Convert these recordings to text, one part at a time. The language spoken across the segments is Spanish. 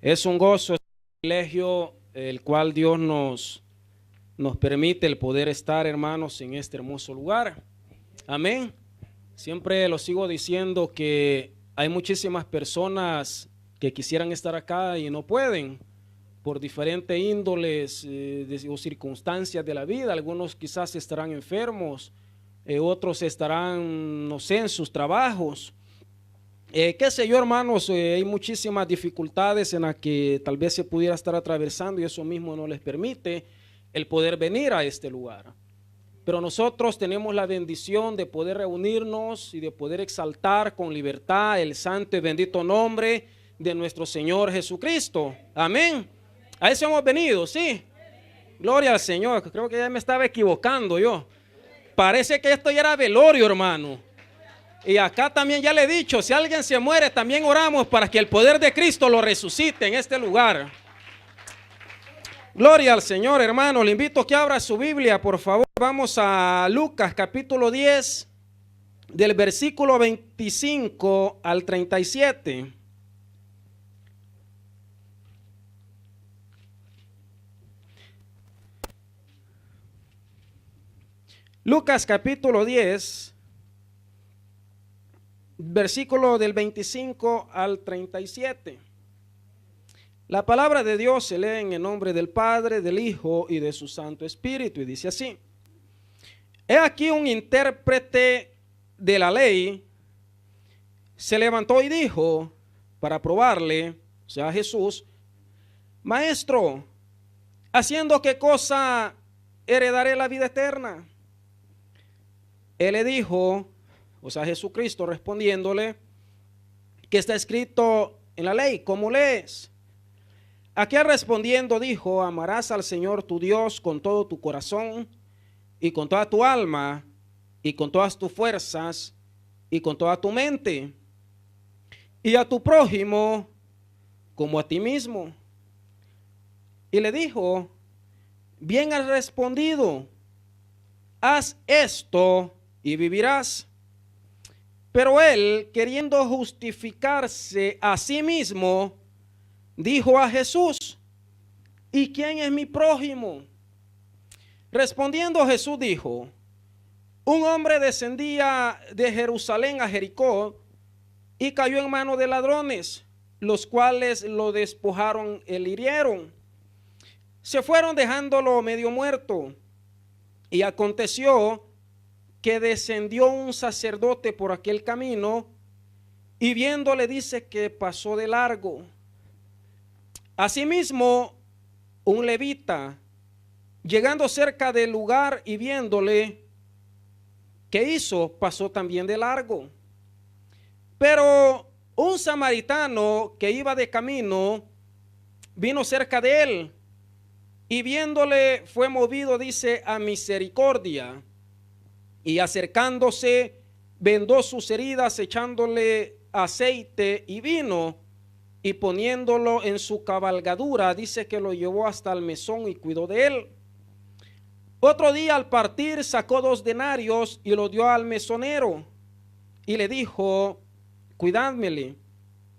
Es un gozo, es un privilegio el cual Dios nos permite el poder estar, hermanos, en este hermoso lugar. Amén. Siempre lo sigo diciendo que hay muchísimas personas que quisieran estar acá y no pueden por diferentes índoles o circunstancias de la vida. Algunos quizás estarán enfermos, otros estarán, no sé, en sus trabajos. Qué sé yo, hermanos, hay muchísimas dificultades en las que tal vez se pudiera estar atravesando y eso mismo no les permite el poder venir a este lugar. Pero nosotros tenemos la bendición de poder reunirnos y de poder exaltar con libertad el santo y bendito nombre de nuestro Señor Jesucristo. Amén. A eso hemos venido, ¿sí? Gloria al Señor. Creo que ya me estaba equivocando yo. Parece que esto ya era velorio, hermano. Y acá también ya le he dicho, si alguien se muere, también oramos para que el poder de Cristo lo resucite en este lugar. Gloria al Señor, hermano. Le invito a que abra su Biblia, por favor. Vamos a Lucas capítulo 10, del versículo 25 al 37. Lucas capítulo 10, versículo del 25 al 37. La palabra de Dios se lee en el nombre del Padre, del Hijo y de su Santo Espíritu y dice así: He aquí un intérprete de la ley se levantó y dijo, para probarle, o sea Jesús: Maestro, ¿haciendo qué cosa heredaré la vida eterna? Él le dijo, o sea Jesucristo respondiéndole, que está escrito en la ley, ¿cómo lees? Aquel respondiendo dijo: amarás al Señor tu Dios con todo tu corazón y con toda tu alma y con todas tus fuerzas y con toda tu mente, y a tu prójimo como a ti mismo. Y le dijo: bien has respondido, haz esto y vivirás. Pero él, queriendo justificarse a sí mismo, dijo a Jesús: ¿y quién es mi prójimo? Respondiendo Jesús dijo: un hombre descendía de Jerusalén a Jericó y cayó en manos de ladrones, los cuales lo despojaron y le hirieron. Se fueron dejándolo medio muerto. Y aconteció que descendió un sacerdote por aquel camino y viéndole dice que pasó de largo. Asimismo, un levita, llegando cerca del lugar y viéndole, ¿qué hizo? Pasó también de largo. Pero un samaritano que iba de camino vino cerca de él y viéndole fue movido, dice, a misericordia, y acercándose vendó sus heridas, echándole aceite y vino, y poniéndolo en su cabalgadura, dice que lo llevó hasta el mesón y cuidó de él. Otro día al partir sacó 2 denarios y lo dio al mesonero y le dijo: cuidádmele,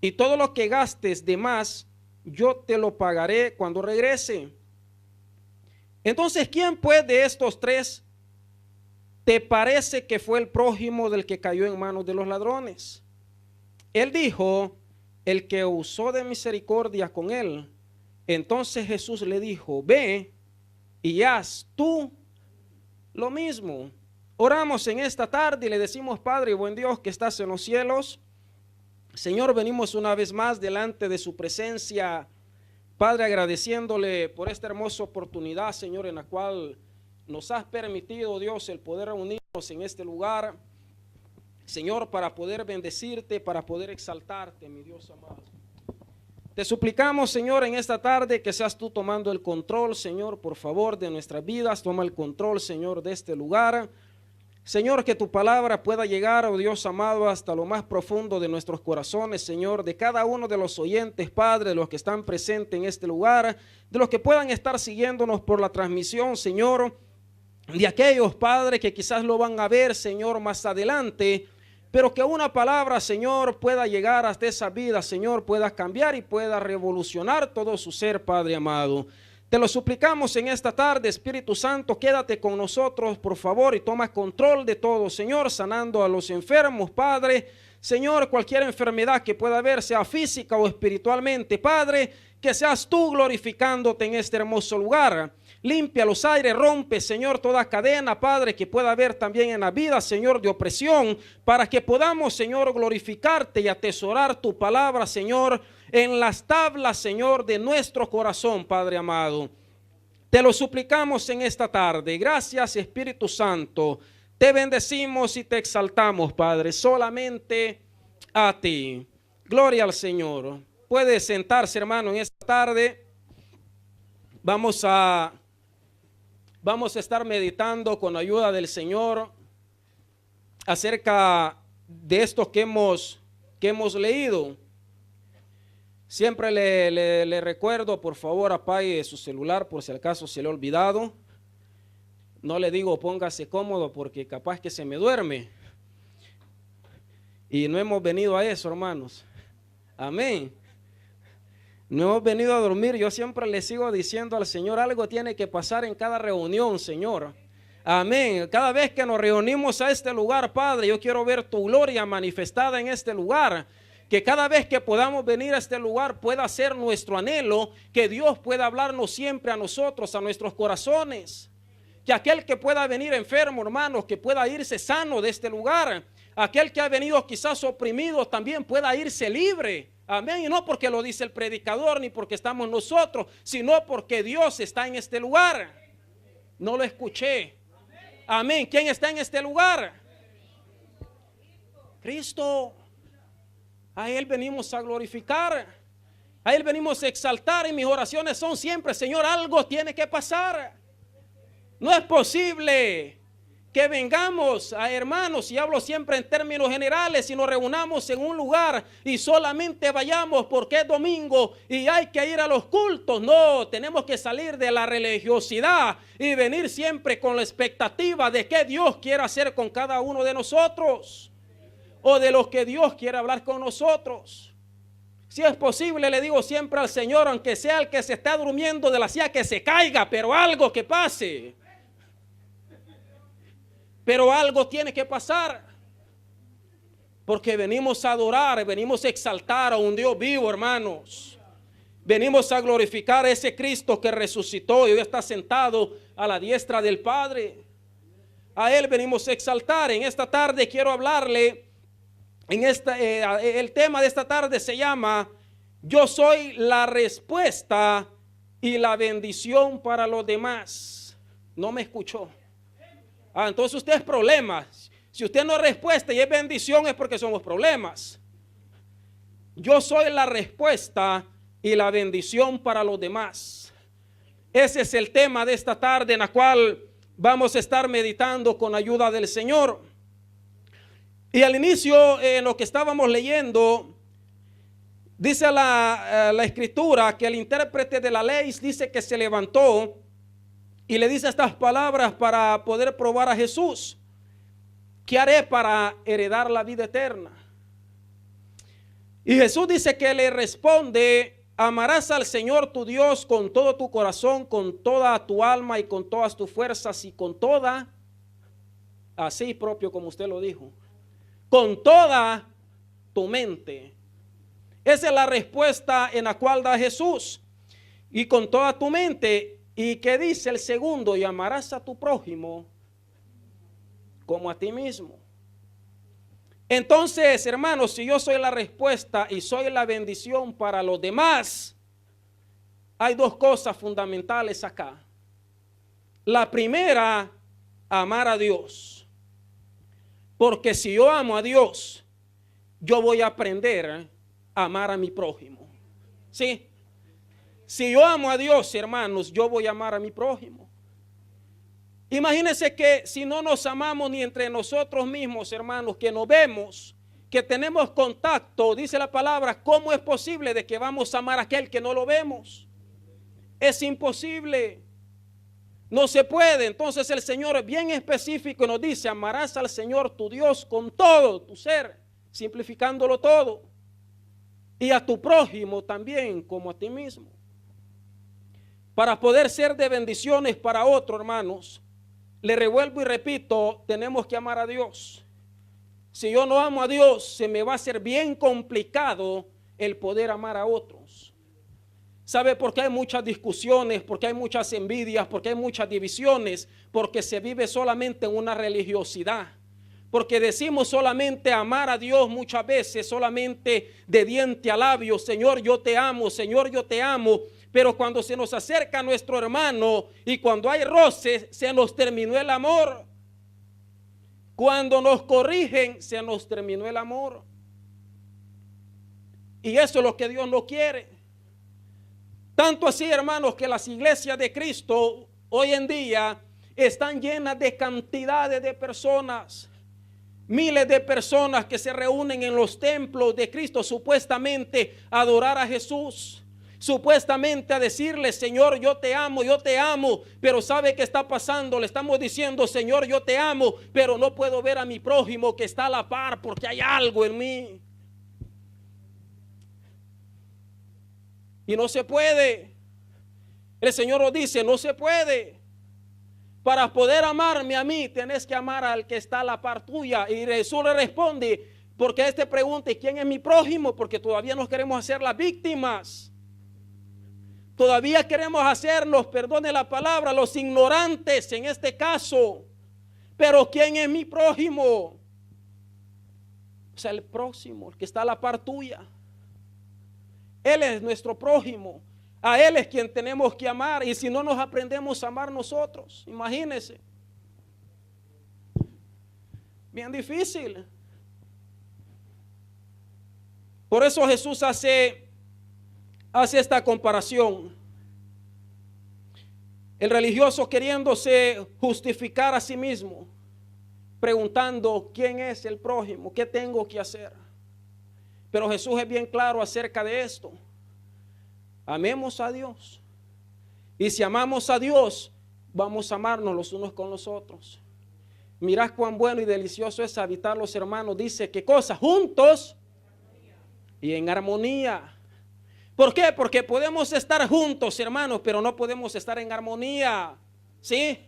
y todo lo que gastes de más yo te lo pagaré cuando regrese. Entonces, ¿quién pues de estos 3 te parece que fue el prójimo del que cayó en manos de los ladrones? Él dijo: el que usó de misericordia con él. Entonces Jesús le dijo: ve y haz tú lo mismo. Oramos en esta tarde y le decimos: Padre buen Dios que estás en los cielos, Señor, venimos una vez más delante de su presencia, Padre, agradeciéndole por esta hermosa oportunidad, Señor, en la cual nos has permitido, Dios, el poder reunirnos en este lugar, Señor, para poder bendecirte, para poder exaltarte, mi Dios amado. Te suplicamos, Señor, en esta tarde que seas tú tomando el control, Señor, por favor, de nuestras vidas. Toma el control, Señor, de este lugar. Señor, que tu palabra pueda llegar, oh Dios amado, hasta lo más profundo de nuestros corazones, Señor, de cada uno de los oyentes, Padre, de los que están presentes en este lugar, de los que puedan estar siguiéndonos por la transmisión, Señor, de aquellos, Padre, que quizás lo van a ver, Señor, más adelante, pero que una palabra, Señor, pueda llegar hasta esa vida, Señor, pueda cambiar y pueda revolucionar todo su ser, Padre amado. Te lo suplicamos en esta tarde, Espíritu Santo, quédate con nosotros, por favor, y toma control de todo, Señor, sanando a los enfermos, Padre. Señor, cualquier enfermedad que pueda haber, sea física o espiritualmente, Padre, que seas tú glorificándote en este hermoso lugar. Limpia los aires, rompe, Señor, toda cadena, Padre, que pueda haber también en la vida, Señor, de opresión, para que podamos, Señor, glorificarte y atesorar tu palabra, Señor, en las tablas, Señor, de nuestro corazón, Padre amado. Te lo suplicamos en esta tarde. Gracias, Espíritu Santo. Te bendecimos y te exaltamos, Padre, solamente a ti. Gloria al Señor. Puede sentarse, hermano, en esta tarde. Vamos a estar meditando con ayuda del Señor acerca de esto que hemos leído. Siempre le recuerdo, por favor, apague su celular por si acaso se le ha olvidado. No le digo póngase cómodo porque capaz que se me duerme. Y no hemos venido a eso, hermanos. Amén. No hemos venido a dormir. Yo siempre le sigo diciendo al Señor, algo tiene que pasar en cada reunión, Señor. Amén. Cada vez que nos reunimos a este lugar, Padre, yo quiero ver tu gloria manifestada en este lugar. Que cada vez que podamos venir a este lugar pueda ser nuestro anhelo, que Dios pueda hablarnos siempre a nosotros, a nuestros corazones. Que aquel que pueda venir enfermo, hermanos, que pueda irse sano de este lugar. Aquel que ha venido quizás oprimido también pueda irse libre. Amén. Y no porque lo dice el predicador ni porque estamos nosotros, sino porque Dios está en este lugar. No lo escuché. Amén. ¿Quién está en este lugar? Cristo. A Él venimos a glorificar. A Él venimos a exaltar. Y mis oraciones son siempre, Señor, algo tiene que pasar. No es posible que vengamos a hermanos, y hablo siempre en términos generales, y nos reunamos en un lugar y solamente vayamos porque es domingo y hay que ir a los cultos. No, tenemos que salir de la religiosidad y venir siempre con la expectativa de que Dios quiera hacer con cada uno de nosotros, o de los que Dios quiere hablar con nosotros. Si es posible, le digo siempre al Señor, aunque sea el que se está durmiendo de la silla, que se caiga, pero algo que pase. Pero algo tiene que pasar, porque venimos a adorar, venimos a exaltar a un Dios vivo, hermanos. Venimos a glorificar a ese Cristo que resucitó y hoy está sentado a la diestra del Padre. A Él venimos a exaltar. En esta tarde quiero hablarle, el tema de esta tarde se llama Yo soy la respuesta y la bendición para los demás. No me escuchó. Entonces usted es problema. Si usted no es respuesta y es bendición, es porque somos problemas. Yo soy la respuesta y la bendición para los demás. Ese es el tema de esta tarde, en la cual vamos a estar meditando con ayuda del Señor. Y al inicio, en lo que estábamos leyendo, dice la escritura que el intérprete de la ley dice que se levantó y le dice estas palabras para poder probar a Jesús. ¿Qué haré para heredar la vida eterna? Y Jesús dice que le responde: amarás al Señor tu Dios con todo tu corazón, con toda tu alma y con todas tus fuerzas y con toda, así propio como usted lo dijo, con toda tu mente. Esa es la respuesta en la cual da Jesús. Y con toda tu mente. ¿Y qué dice el segundo? Y amarás a tu prójimo como a ti mismo. Entonces, hermanos, si yo soy la respuesta y soy la bendición para los demás, hay dos cosas fundamentales acá. La primera, amar a Dios. Porque si yo amo a Dios, yo voy a aprender a amar a mi prójimo. ¿Sí? Si yo amo a Dios, hermanos, yo voy a amar a mi prójimo. Imagínense que si no nos amamos ni entre nosotros mismos, hermanos, que nos vemos, que tenemos contacto, dice la palabra, ¿cómo es posible de que vamos a amar a aquel que no lo vemos? Es imposible. No se puede. Entonces el Señor es bien específico y nos dice: amarás al Señor tu Dios con todo tu ser, simplificándolo todo, y a tu prójimo también como a ti mismo. Para poder ser de bendiciones para otro, hermanos, le revuelvo y repito, tenemos que amar a Dios. Si yo no amo a Dios, se me va a hacer bien complicado el poder amar a otros. ¿Sabe por qué hay muchas discusiones? Porque hay muchas envidias, porque hay muchas divisiones, porque se vive solamente en una religiosidad. Porque decimos solamente amar a Dios muchas veces, solamente de diente a labio: Señor, yo te amo, Señor, yo te amo. Pero cuando se nos acerca nuestro hermano y cuando hay roces, se nos terminó el amor. Cuando nos corrigen, se nos terminó el amor. Y eso es lo que Dios no quiere. Tanto así, hermanos, que las iglesias de Cristo hoy en día están llenas de cantidades de personas. Miles de personas que se reúnen en los templos de Cristo supuestamente a adorar a Jesús, supuestamente a decirle: Señor, yo te amo, pero ¿sabe qué está pasando? Le estamos diciendo: Señor, yo te amo, pero no puedo ver a mi prójimo que está a la par porque hay algo en mí. Y no se puede. El Señor nos dice: no se puede. Para poder amarme a mí, tenés que amar al que está a la par tuya. Y Jesús le responde, porque este pregunta: ¿quién es mi prójimo? Porque todavía nos queremos hacer las víctimas. Todavía queremos hacernos, perdone la palabra, los ignorantes en este caso. Pero ¿quién es mi prójimo? O sea, el próximo, el que está a la par tuya. Él es nuestro prójimo. A Él es quien tenemos que amar. Y si no nos aprendemos a amar nosotros, imagínense. Bien difícil. Por eso Jesús hace esta comparación. El religioso queriéndose justificar a sí mismo, preguntando: ¿quién es el prójimo? ¿Qué tengo que hacer? Pero Jesús es bien claro acerca de esto. Amemos a Dios. Y si amamos a Dios, vamos a amarnos los unos con los otros. Mirad cuán bueno y delicioso es habitar los hermanos. Dice: ¿qué cosa? Juntos y en armonía. ¿Por qué? Porque podemos estar juntos, hermanos, pero no podemos estar en armonía. ¿Sí?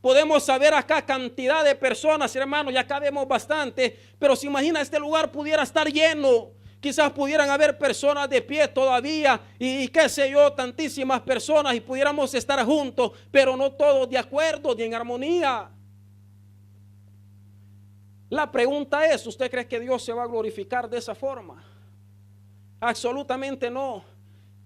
Podemos saber acá cantidad de personas, hermanos, ya acá vemos bastante, pero se imagina, este lugar pudiera estar lleno. Quizás pudieran haber personas de pie todavía y qué sé yo, tantísimas personas, y pudiéramos estar juntos, pero no todos de acuerdo ni en armonía. La pregunta es: ¿usted cree que Dios se va a glorificar de esa forma? Absolutamente no.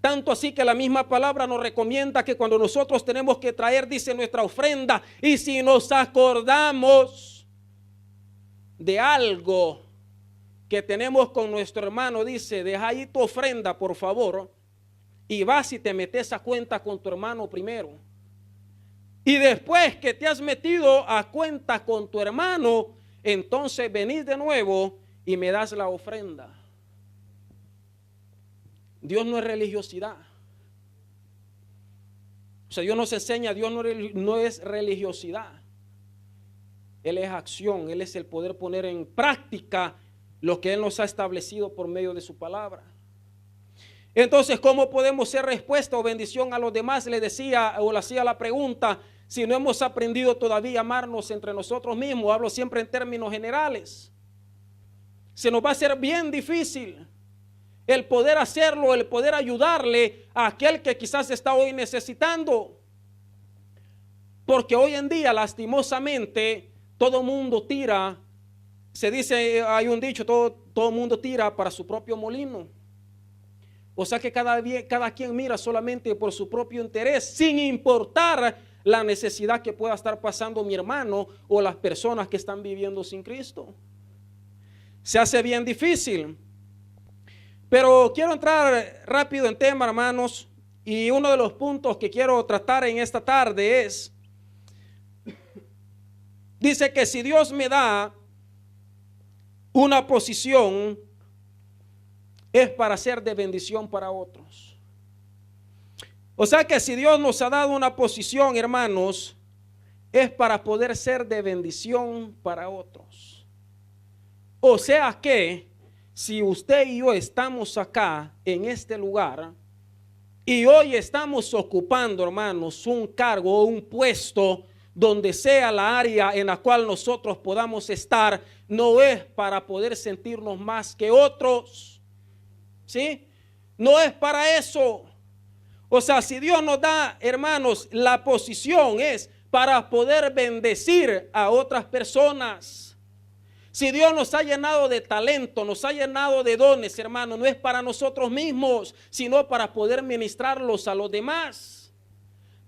Tanto así que la misma palabra nos recomienda que cuando nosotros tenemos que traer, dice, nuestra ofrenda, y si nos acordamos de algo que tenemos con nuestro hermano, dice: deja ahí tu ofrenda, por favor, y vas y te metes a cuenta con tu hermano primero. Y después que te has metido a cuenta con tu hermano, entonces venís de nuevo y me das la ofrenda. Dios no es religiosidad. O sea, Dios nos enseña: Dios no es religiosidad. Él es acción. Él es el poder poner en práctica lo que Él nos ha establecido por medio de su palabra. Entonces, ¿cómo podemos ser respuesta o bendición a los demás? Le decía o le hacía la pregunta: si no hemos aprendido todavía a amarnos entre nosotros mismos. Hablo siempre en términos generales. Se nos va a hacer bien difícil el poder hacerlo, el poder ayudarle a aquel que quizás está hoy necesitando. Porque hoy en día, lastimosamente, todo mundo tira. Se dice, hay un dicho: todo mundo tira para su propio molino. O sea que cada quien mira solamente por su propio interés, sin importar la necesidad que pueda estar pasando mi hermano o las personas que están viviendo sin Cristo. Se hace bien difícil. Pero quiero entrar rápido en tema, hermanos, y uno de los puntos que quiero tratar en esta tarde es: dice que si Dios me da una posición, es para ser de bendición para otros. O sea que si Dios nos ha dado una posición, hermanos, es para poder ser de bendición para otros. O sea que si usted y yo estamos acá en este lugar y hoy estamos ocupando, hermanos, un cargo o un puesto donde sea la área en la cual nosotros podamos estar, no es para poder sentirnos más que otros, ¿sí? No es para eso. O sea, si Dios nos da, hermanos, la posición es para poder bendecir a otras personas. Si Dios nos ha llenado de talento, nos ha llenado de dones, hermano, no es para nosotros mismos, sino para poder ministrarlos a los demás.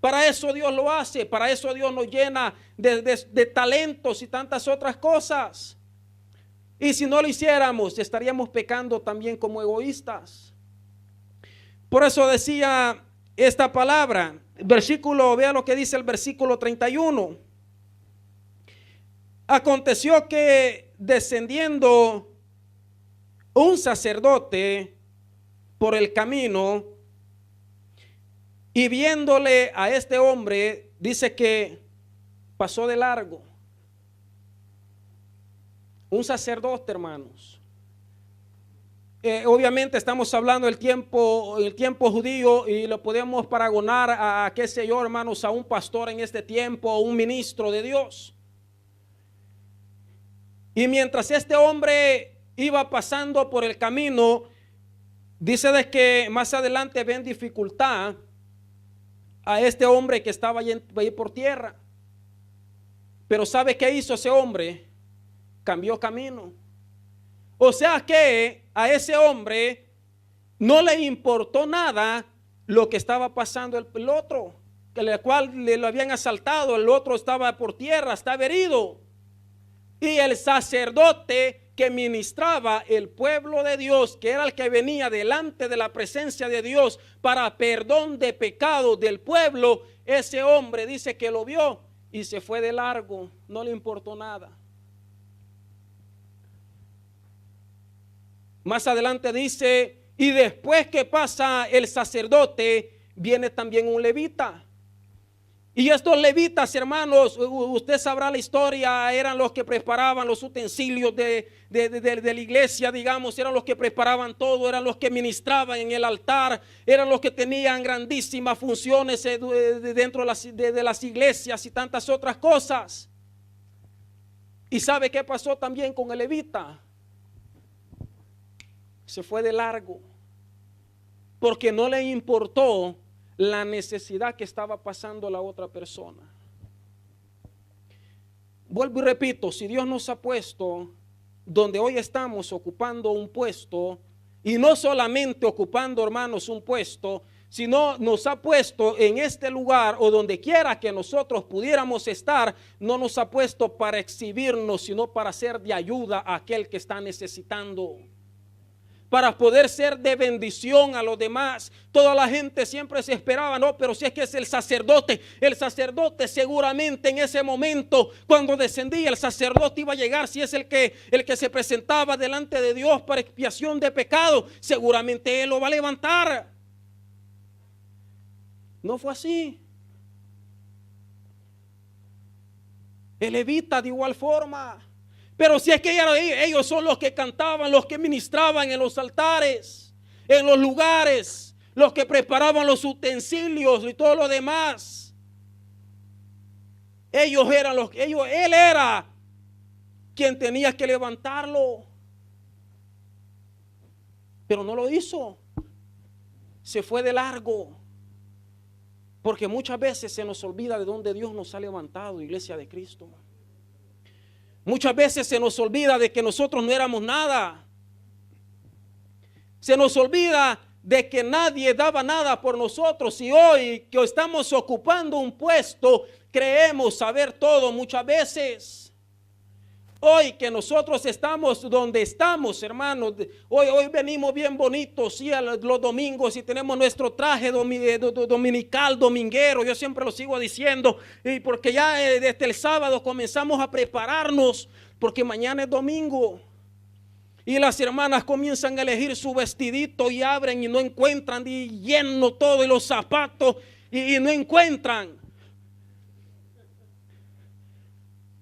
Para eso Dios lo hace, para eso Dios nos llena de talentos y tantas otras cosas. Y si no lo hiciéramos, estaríamos pecando también como egoístas. Por eso decía esta palabra, versículo, vea lo que dice el versículo 31. Aconteció que descendiendo un sacerdote por el camino y viéndole a este hombre, dice que pasó de largo. Un sacerdote, hermanos. Obviamente estamos hablando del tiempo, el tiempo judío, y lo podemos paragonar a qué sé yo, hermanos, a un pastor en este tiempo, un ministro de Dios. Y mientras este hombre iba pasando por el camino, dice de que más adelante ven dificultad a este hombre que estaba ahí por tierra. Pero ¿sabe qué hizo ese hombre? Cambió camino. O sea que a ese hombre no le importó nada lo que estaba pasando el otro, que el cual le lo habían asaltado, el otro estaba por tierra, estaba herido. Y el sacerdote que ministraba el pueblo de Dios, que era el que venía delante de la presencia de Dios para perdón de pecados del pueblo, ese hombre dice que lo vio y se fue de largo, no le importó nada. Más adelante dice, y después que pasa el sacerdote, viene también un levita. Y estos levitas, hermanos, usted sabrá la historia, eran los que preparaban los utensilios de la iglesia, digamos, eran los que preparaban todo, eran los que ministraban en el altar, eran los que tenían grandísimas funciones dentro de las iglesias y tantas otras cosas. ¿Y sabe qué pasó también con el levita? Se fue de largo, porque no le importó la necesidad que estaba pasando la otra persona. Vuelvo y repito, si Dios nos ha puesto donde hoy estamos ocupando un puesto, y no solamente ocupando, hermanos, un puesto, sino nos ha puesto en este lugar o donde quiera que nosotros pudiéramos estar, no nos ha puesto para exhibirnos, sino para ser de ayuda a aquel que está necesitando, para poder ser de bendición a los demás. Toda la gente siempre se esperaba, no, pero si es que es el sacerdote seguramente en ese momento, cuando descendía el sacerdote iba a llegar, si es el que se presentaba delante de Dios para expiación de pecado, seguramente él lo va a levantar. No fue así. El levita de igual forma. Pero si es que ellos son los que cantaban, los que ministraban en los altares, en los lugares, los que preparaban los utensilios y todo lo demás. Él era quien tenía que levantarlo. Pero no lo hizo. Se fue de largo. Porque muchas veces se nos olvida de dónde Dios nos ha levantado, iglesia de Cristo. Muchas veces se nos olvida de que nosotros no éramos nada. Se nos olvida de que nadie daba nada por nosotros, y hoy que estamos ocupando un puesto creemos saber todo muchas veces. Hoy que nosotros estamos donde estamos, hermanos, hoy venimos bien bonitos, sí, los domingos, y tenemos nuestro traje dominical, dominguero, yo siempre lo sigo diciendo, y porque ya desde el sábado comenzamos a prepararnos, porque mañana es domingo. Y las hermanas comienzan a elegir su vestidito y abren y no encuentran, y lleno todo, y los zapatos, y no encuentran.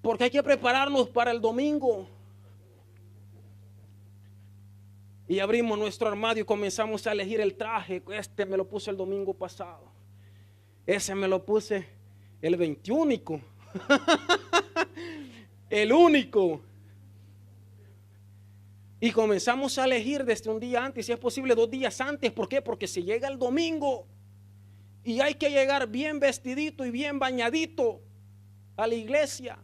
porque hay que prepararnos para el domingo. Y abrimos nuestro armario y comenzamos a elegir el traje. Este me lo puse el domingo pasado. Ese me lo puse el 21. El único. Y comenzamos a elegir desde un día antes, si es posible 2 días antes. ¿Por qué? Porque si llega el domingo y hay que llegar bien vestidito y bien bañadito a la iglesia.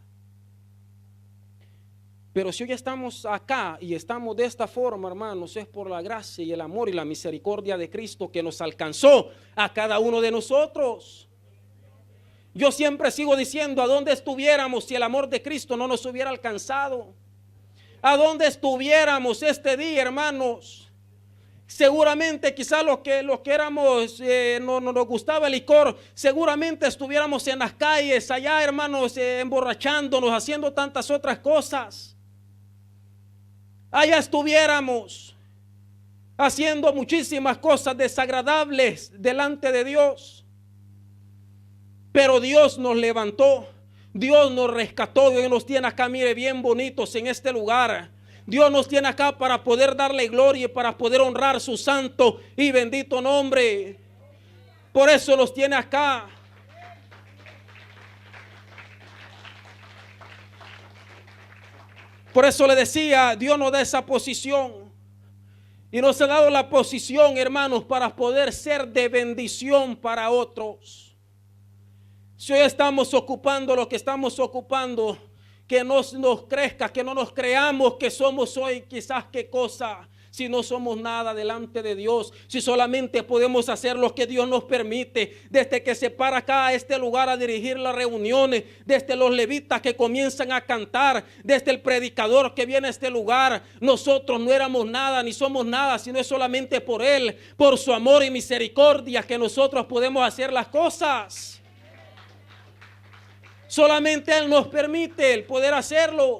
Pero si hoy estamos acá y estamos de esta forma, hermanos, es por la gracia y el amor y la misericordia de Cristo que nos alcanzó a cada uno de nosotros. Yo siempre sigo diciendo, ¿a dónde estuviéramos si el amor de Cristo no nos hubiera alcanzado? ¿A dónde estuviéramos este día, hermanos? Seguramente quizás los que éramos, no nos gustaba el licor, seguramente estuviéramos en las calles allá, hermanos, emborrachándonos, haciendo tantas otras cosas. Allá estuviéramos haciendo muchísimas cosas desagradables delante de Dios. Pero Dios nos levantó, Dios nos rescató, Dios nos tiene acá, mire, bien bonitos en este lugar. Dios nos tiene acá para poder darle gloria y para poder honrar su santo y bendito nombre. Por eso los tiene acá. Por eso le decía, Dios nos da esa posición. Y nos ha dado la posición, hermanos, para poder ser de bendición para otros. Si hoy estamos ocupando lo que estamos ocupando, que no nos crezca, que no nos creamos que somos hoy quizás qué cosa, si no somos nada delante de Dios, si solamente podemos hacer lo que Dios nos permite, desde que se para acá a este lugar a dirigir las reuniones, desde los levitas que comienzan a cantar, desde el predicador que viene a este lugar, nosotros no éramos nada ni somos nada, sino es solamente por Él, por su amor y misericordia que nosotros podemos hacer las cosas. Solamente Él nos permite el poder hacerlo.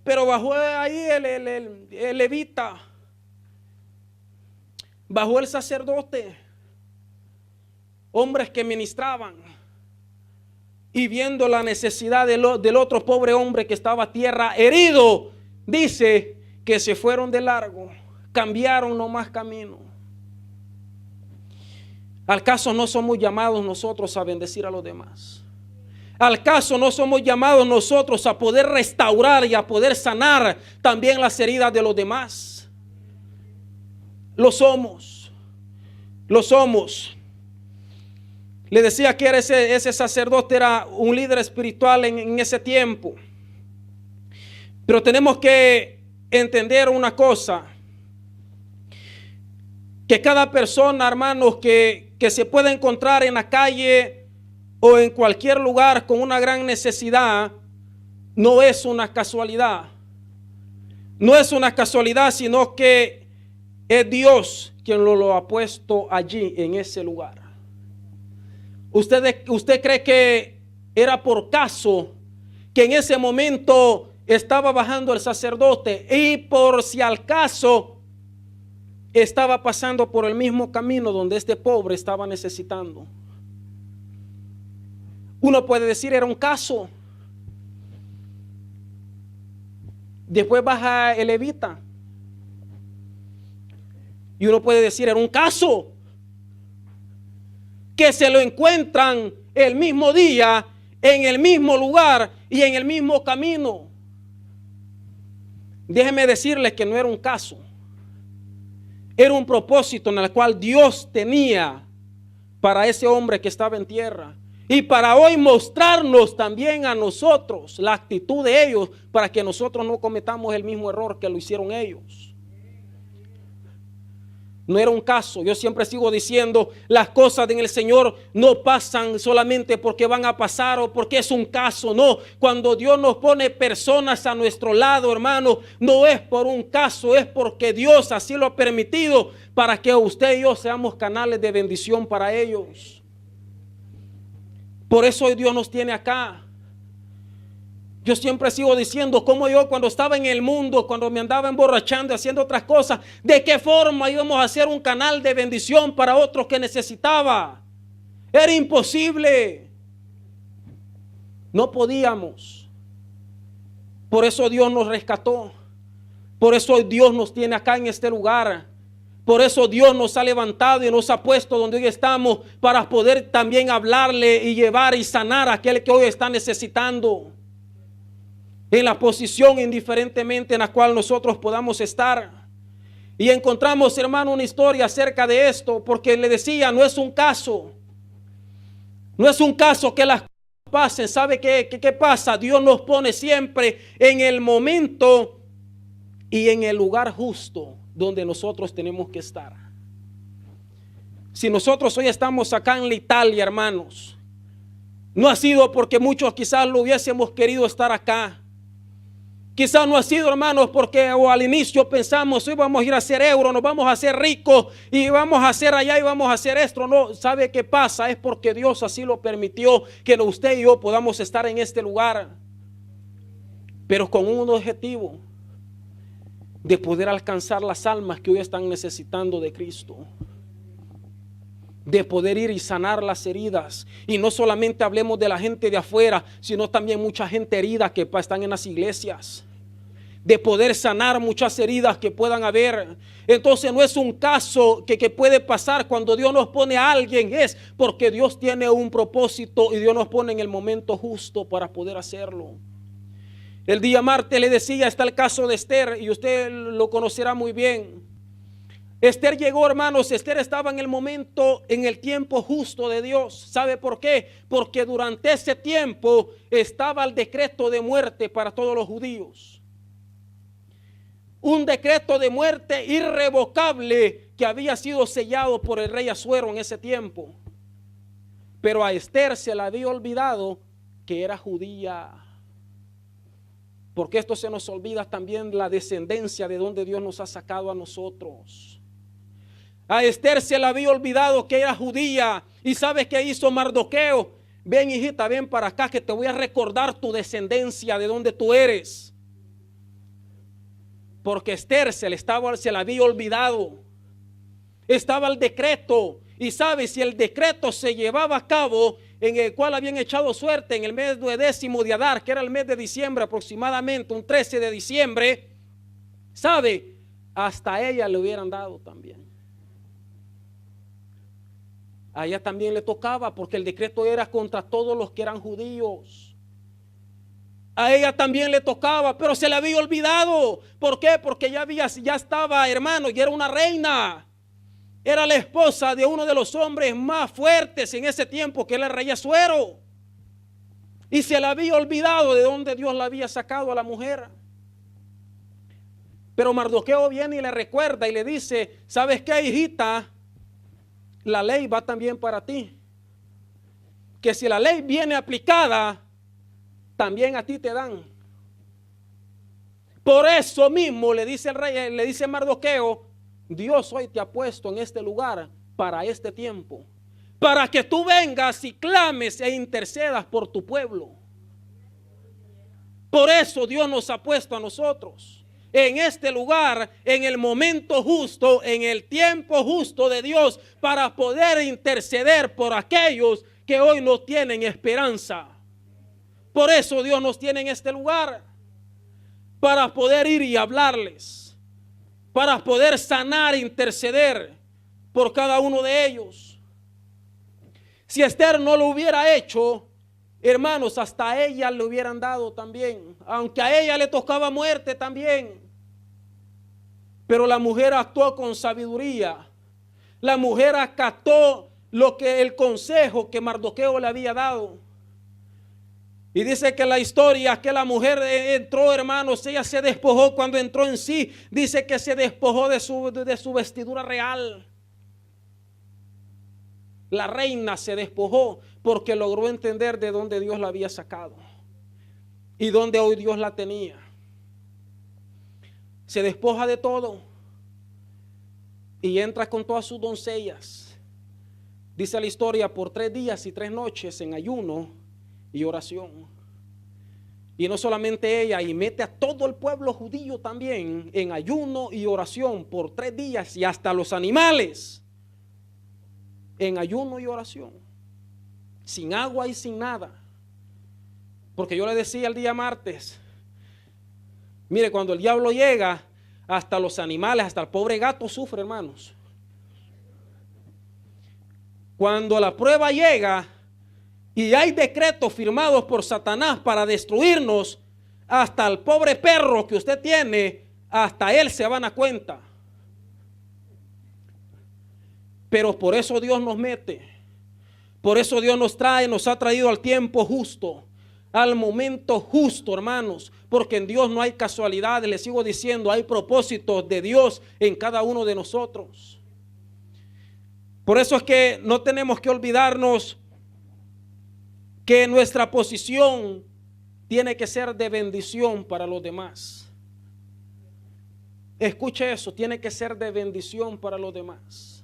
Pero bajó ahí el levita, bajó el sacerdote, hombres que ministraban, y viendo la necesidad del otro pobre hombre que estaba a tierra herido, dice que se fueron de largo, cambiaron nomás camino. ¿Al caso no somos llamados nosotros a bendecir a los demás? ¿Al caso no somos llamados nosotros a poder restaurar y a poder sanar también las heridas de los demás? Lo somos. Lo somos. Le decía que era ese sacerdote era un líder espiritual en ese tiempo. Pero tenemos que entender una cosa. Que cada persona, hermanos, que se pueda encontrar en la calle o en cualquier lugar con una gran necesidad, no es una casualidad. No es una casualidad, sino que es Dios quien lo ha puesto allí en ese lugar. ¿Usted cree que era por caso que en ese momento estaba bajando el sacerdote y por si al caso estaba pasando por el mismo camino donde este pobre estaba necesitando? Uno puede decir era un caso. Después baja el levita y uno puede decir era un caso que se lo encuentran el mismo día, en el mismo lugar y en el mismo camino. Déjeme decirles que no era un caso, era un propósito en el cual Dios tenía para ese hombre que estaba en tierra. Y para hoy mostrarnos también a nosotros la actitud de ellos para que nosotros no cometamos el mismo error que lo hicieron ellos. No era un caso. Yo siempre sigo diciendo, las cosas en el Señor no pasan solamente porque van a pasar o porque es un caso. No, cuando Dios nos pone personas a nuestro lado, hermano, no es por un caso, es porque Dios así lo ha permitido para que usted y yo seamos canales de bendición para ellos. Por eso hoy Dios nos tiene acá. Yo siempre sigo diciendo cómo yo cuando estaba en el mundo, cuando me andaba emborrachando, haciendo otras cosas, de qué forma íbamos a hacer un canal de bendición para otros que necesitaba. Era imposible. No podíamos. Por eso Dios nos rescató. Por eso Dios nos tiene acá en este lugar. Por eso Dios nos ha levantado y nos ha puesto donde hoy estamos, para poder también hablarle y llevar y sanar a aquel que hoy está necesitando, en la posición indiferentemente en la cual nosotros podamos estar. Y encontramos, hermano, una historia acerca de esto, porque le decía, no es un caso que las cosas pasen. ¿Sabe qué pasa? Dios nos pone siempre en el momento y en el lugar justo donde nosotros tenemos que estar. Si nosotros hoy estamos acá en la Italia, hermanos, no ha sido porque muchos quizás lo hubiésemos querido estar acá. Quizás no ha sido, hermanos, porque al inicio pensamos, hoy vamos a ir a hacer euro, nos vamos a hacer ricos y vamos a hacer allá y vamos a hacer esto. No, ¿sabe qué pasa? Es porque Dios así lo permitió, que usted y yo podamos estar en este lugar, pero con un objetivo: de poder alcanzar las almas que hoy están necesitando de Cristo, de poder ir y sanar las heridas. Y no solamente hablemos de la gente de afuera, sino también mucha gente herida que están en las iglesias, de poder sanar muchas heridas que puedan haber. Entonces no es un caso que puede pasar. Cuando Dios nos pone a alguien, es porque Dios tiene un propósito y Dios nos pone en el momento justo para poder hacerlo. El día martes le decía, está el caso de Esther, y usted lo conocerá muy bien. Esther llegó, hermanos. Esther estaba en el momento, en el tiempo justo de Dios. ¿Sabe por qué? Porque durante ese tiempo estaba el decreto de muerte para todos los judíos. Un decreto de muerte irrevocable que había sido sellado por el rey Asuero en ese tiempo. Pero a Esther se le había olvidado que era judía. Porque esto se nos olvida también, la descendencia de donde Dios nos ha sacado a nosotros. A Esther se le había olvidado que era judía. ¿Y sabes qué hizo Mardoqueo? Ven, hijita, ven para acá, que te voy a recordar tu descendencia, de donde tú eres. Porque Esther se le había olvidado. Estaba el decreto. Y sabes, si el decreto se llevaba a cabo, en el cual habían echado suerte en el mes 10º de Adar, que era el mes de diciembre aproximadamente, un 13 de diciembre, sabe, hasta a ella le hubieran dado también. A ella también le tocaba, porque el decreto era contra todos los que eran judíos. A ella también le tocaba, pero se le había olvidado. ¿Por qué? Porque ya estaba, hermano, y era una reina. Era la esposa de uno de los hombres más fuertes en ese tiempo, que era el rey Asuero. Y se le había olvidado de dónde Dios la había sacado a la mujer. Pero Mardoqueo viene y le recuerda y le dice, ¿sabes qué, hijita? La ley va también para ti. Que si la ley viene aplicada, también a ti te dan. Por eso mismo le dice el rey, le dice Mardoqueo, Dios hoy te ha puesto en este lugar para este tiempo, para que tú vengas y clames e intercedas por tu pueblo. Por eso Dios nos ha puesto a nosotros en este lugar, en el momento justo, en el tiempo justo de Dios, para poder interceder por aquellos que hoy no tienen esperanza. Por eso Dios nos tiene en este lugar, para poder ir y hablarles, para poder sanar e interceder por cada uno de ellos. Si Esther no lo hubiera hecho, hermanos, hasta a ella le hubieran dado también, aunque a ella le tocaba muerte también. Pero la mujer actuó con sabiduría. La mujer acató el consejo que Mardoqueo le había dado. Y dice que la historia, que la mujer entró, hermanos, ella se despojó cuando entró en sí. Dice que se despojó de su vestidura real. La reina se despojó porque logró entender de dónde Dios la había sacado y dónde hoy Dios la tenía. Se despoja de todo y entra con todas sus doncellas. Dice la historia, por 3 días y 3 noches en ayuno y oración. Y no solamente ella, y mete a todo el pueblo judío también en ayuno y oración por 3 días, y hasta los animales en ayuno y oración, sin agua y sin nada. Porque yo le decía el día martes, mire, cuando el diablo llega, hasta los animales, hasta el pobre gato sufre, hermanos. Cuando la prueba llega y hay decretos firmados por Satanás para destruirnos, hasta el pobre perro que usted tiene, hasta él se van a cuenta. Pero por eso Dios nos mete. Por eso Dios nos ha traído al tiempo justo, al momento justo, hermanos. Porque en Dios no hay casualidades, les sigo diciendo, hay propósitos de Dios en cada uno de nosotros. Por eso es que no tenemos que olvidarnos que nuestra posición tiene que ser de bendición para los demás. Escuche eso, tiene que ser de bendición para los demás.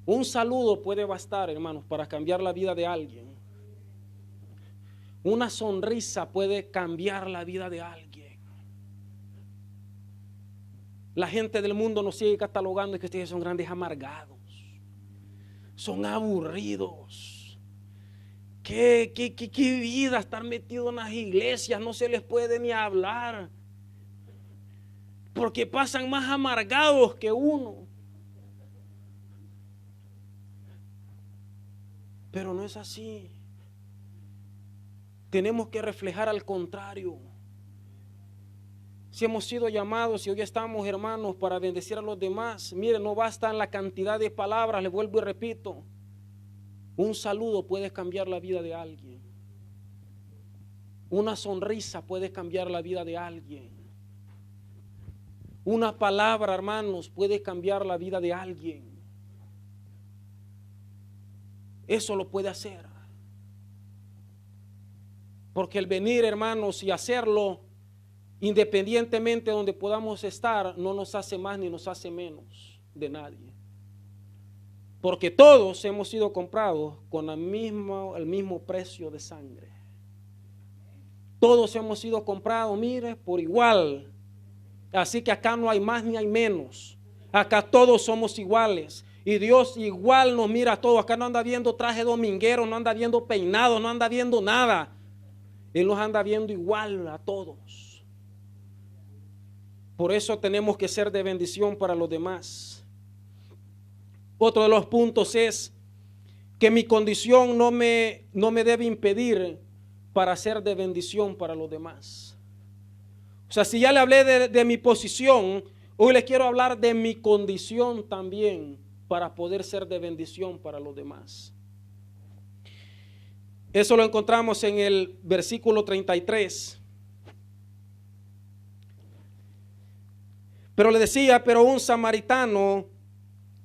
Un saludo puede bastar, hermanos, para cambiar la vida de alguien. Una sonrisa puede cambiar la vida de alguien. La gente del mundo nos sigue catalogando que ustedes son grandes amargados. Son aburridos. ¿Qué vida estar metido en las iglesias? No se les puede ni hablar. Porque pasan más amargados que uno. Pero no es así. Tenemos que reflejar al contrario. Si hemos sido llamados y hoy estamos, hermanos, para bendecir a los demás, miren, no basta en la cantidad de palabras, les vuelvo y repito. Un saludo puede cambiar la vida de alguien. Una sonrisa puede cambiar la vida de alguien. Una palabra, hermanos, puede cambiar la vida de alguien. Eso lo puede hacer. Porque el venir, hermanos, y hacerlo, independientemente de donde podamos estar, no nos hace más ni nos hace menos de nadie. Porque todos hemos sido comprados con el mismo precio de sangre. Todos hemos sido comprados, mire, por igual. Así que acá no hay más ni hay menos. Acá todos somos iguales. Y Dios igual nos mira a todos. Acá no anda viendo traje dominguero, no anda viendo peinado, no anda viendo nada. Él nos anda viendo igual a todos. Por eso tenemos que ser de bendición para los demás. Otro de los puntos es que mi condición no me debe impedir para ser de bendición para los demás. O sea, si ya le hablé de mi posición, hoy le quiero hablar de mi condición también para poder ser de bendición para los demás. Eso lo encontramos en el versículo 33. Pero le decía, pero un samaritano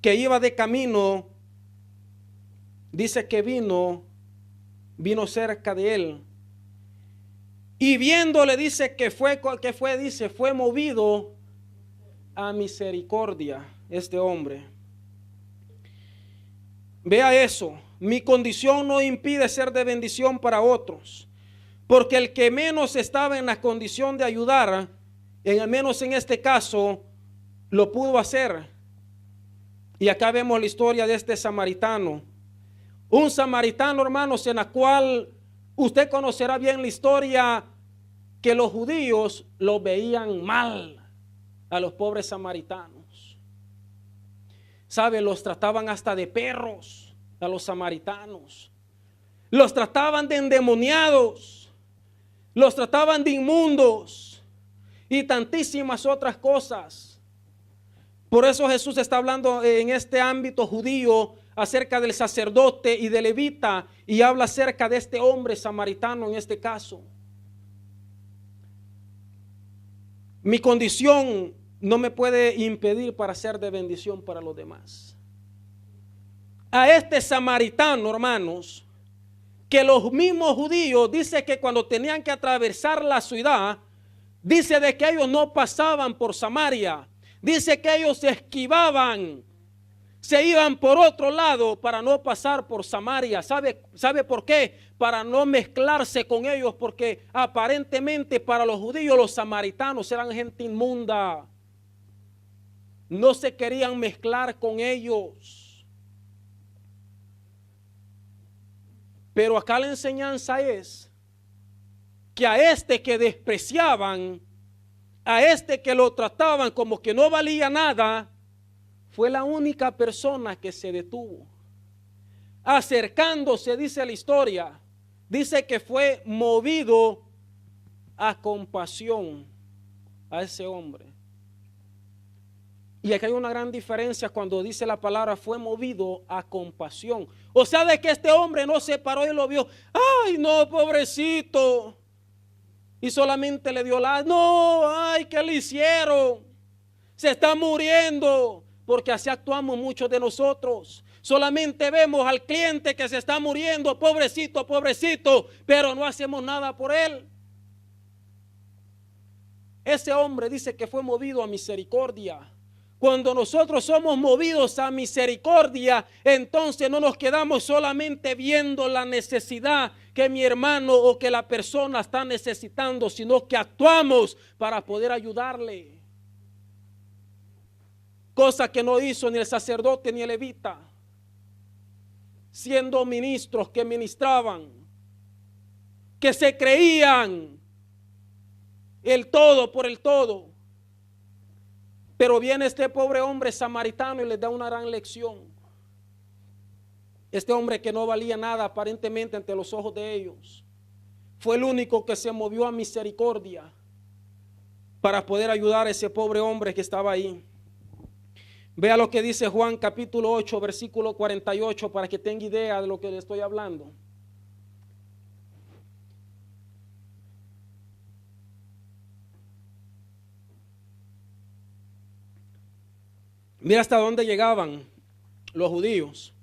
que iba de camino, dice que vino cerca de él. Y viéndole dice que fue movido a misericordia este hombre. Vea eso, mi condición no impide ser de bendición para otros, porque el que menos estaba en la condición de ayudar, al menos en este caso, lo pudo hacer. Y acá vemos la historia de este samaritano. Un samaritano, hermanos, en la cual usted conocerá bien la historia, que los judíos lo veían mal a los pobres samaritanos. ¿Sabe? Los trataban hasta de perros a los samaritanos. Los trataban de endemoniados. Los trataban de inmundos. Y tantísimas otras cosas. Por eso Jesús está hablando en este ámbito judío acerca del sacerdote y del levita. Y habla acerca de este hombre samaritano en este caso. Mi condición no me puede impedir para ser de bendición para los demás. A este samaritano, hermanos, que los mismos judíos, dice que cuando tenían que atravesar la ciudad, dice de que ellos no pasaban por Samaria, dice que ellos se esquivaban, se iban por otro lado para no pasar por Samaria. ¿Sabe por qué? Para no mezclarse con ellos, porque aparentemente para los judíos los samaritanos eran gente inmunda. No se querían mezclar con ellos. Pero acá la enseñanza es que a este que despreciaban, a este que lo trataban como que no valía nada, fue la única persona que se detuvo. Acercándose, dice la historia, dice que fue movido a compasión a ese hombre. Y aquí hay una gran diferencia cuando dice la palabra fue movido a compasión. O sea, de que este hombre no se paró y lo vio. Ay, no, pobrecito. Y solamente le dio no, ay, ¿qué le hicieron? Se está muriendo. Porque así actuamos muchos de nosotros. Solamente vemos al cliente que se está muriendo, pobrecito, pobrecito, pero no hacemos nada por él. Ese hombre dice que fue movido a misericordia. Cuando nosotros somos movidos a misericordia, entonces no nos quedamos solamente viendo la necesidad que mi hermano o que la persona está necesitando, sino que actuamos para poder ayudarle. Cosa que no hizo ni el sacerdote ni el levita, siendo ministros que ministraban, que se creían el todo por el todo. Pero viene este pobre hombre samaritano y les da una gran lección. Este hombre que no valía nada aparentemente ante los ojos de ellos, fue el único que se movió a misericordia para poder ayudar a ese pobre hombre que estaba ahí. Vea lo que dice Juan capítulo 8, versículo 48, para que tenga idea de lo que le estoy hablando. Mira hasta dónde llegaban los judíos.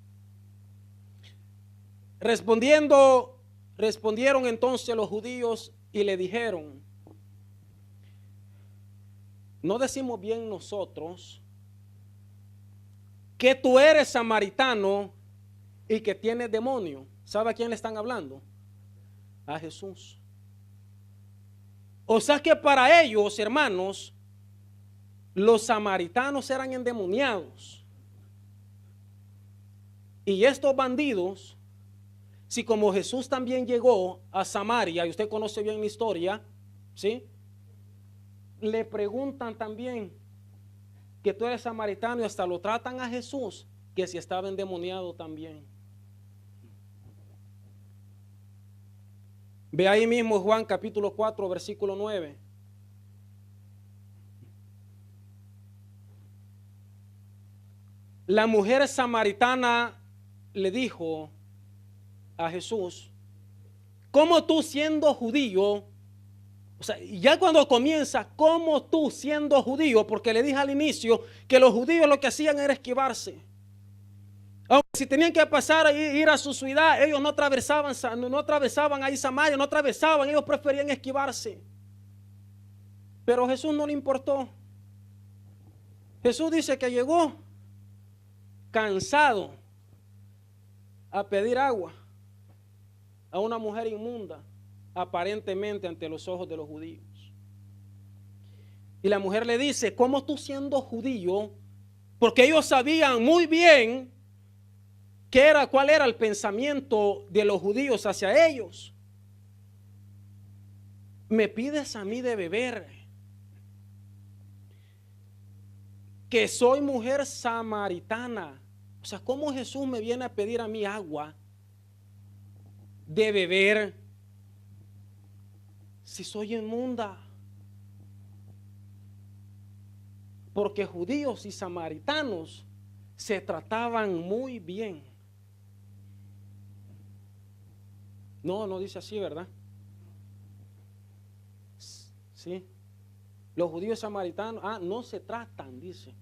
Respondieron entonces los judíos y le dijeron: ¿no decimos bien nosotros que tú eres samaritano y que tienes demonio? ¿Sabe a quién le están hablando? A Jesús. O sea que para ellos, hermanos, los samaritanos eran endemoniados. Y estos bandidos, si como Jesús también llegó a Samaria, y usted conoce bien la historia, ¿sí? Le preguntan también que tú eres samaritano y hasta lo tratan a Jesús que si estaba endemoniado también. Ve ahí mismo Juan capítulo 4 versículo 9. La mujer samaritana le dijo a Jesús: ¿cómo tú siendo judío? O sea, ya cuando comienza, ¿cómo tú siendo judío? Porque le dije al inicio que los judíos lo que hacían era esquivarse. Aunque si tenían que pasar ir a su ciudad, ellos no atravesaban ahí Samaria, no atravesaban, ellos preferían esquivarse. Pero a Jesús no le importó. Jesús dice que llegó cansado a pedir agua a una mujer inmunda, aparentemente ante los ojos de los judíos. Y la mujer le dice: ¿cómo tú siendo judío? Porque ellos sabían muy bien cuál era el pensamiento de los judíos hacia ellos. Me pides a mí de beber, que soy mujer samaritana. O sea, ¿cómo Jesús me viene a pedir a mí agua de beber si soy inmunda? Porque judíos y samaritanos se trataban muy bien. No dice así, ¿verdad? Sí. Los judíos y samaritanos, no se tratan, dice.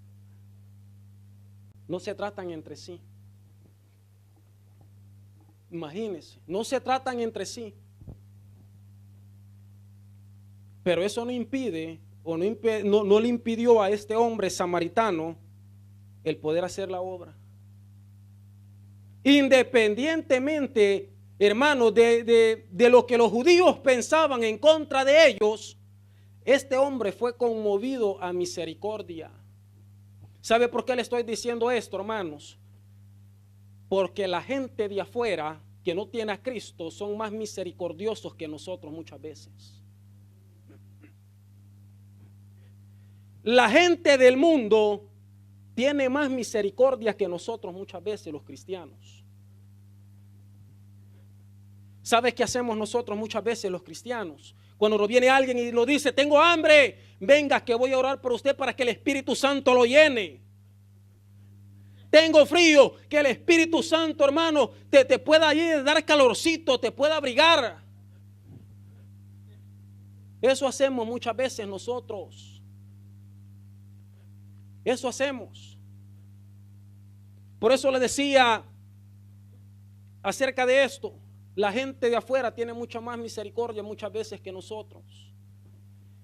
No se tratan entre sí. Imagínense, no se tratan entre sí. Pero eso no impide, no le impidió a este hombre samaritano el poder hacer la obra. Independientemente, hermanos, de lo que los judíos pensaban en contra de ellos, este hombre fue conmovido a misericordia. ¿Sabe por qué le estoy diciendo esto, hermanos? Porque la gente de afuera que no tiene a Cristo son más misericordiosos que nosotros muchas veces. La gente del mundo tiene más misericordia que nosotros muchas veces los cristianos. ¿Sabes qué hacemos nosotros muchas veces los cristianos? Cuando nos viene alguien y nos dice, tengo hambre, venga que voy a orar por usted para que el Espíritu Santo lo llene. Tengo frío, que el Espíritu Santo, hermano, te pueda dar calorcito, te pueda abrigar. Eso hacemos muchas veces nosotros. Eso hacemos. Por eso le decía acerca de esto. La gente de afuera tiene mucha más misericordia muchas veces que nosotros.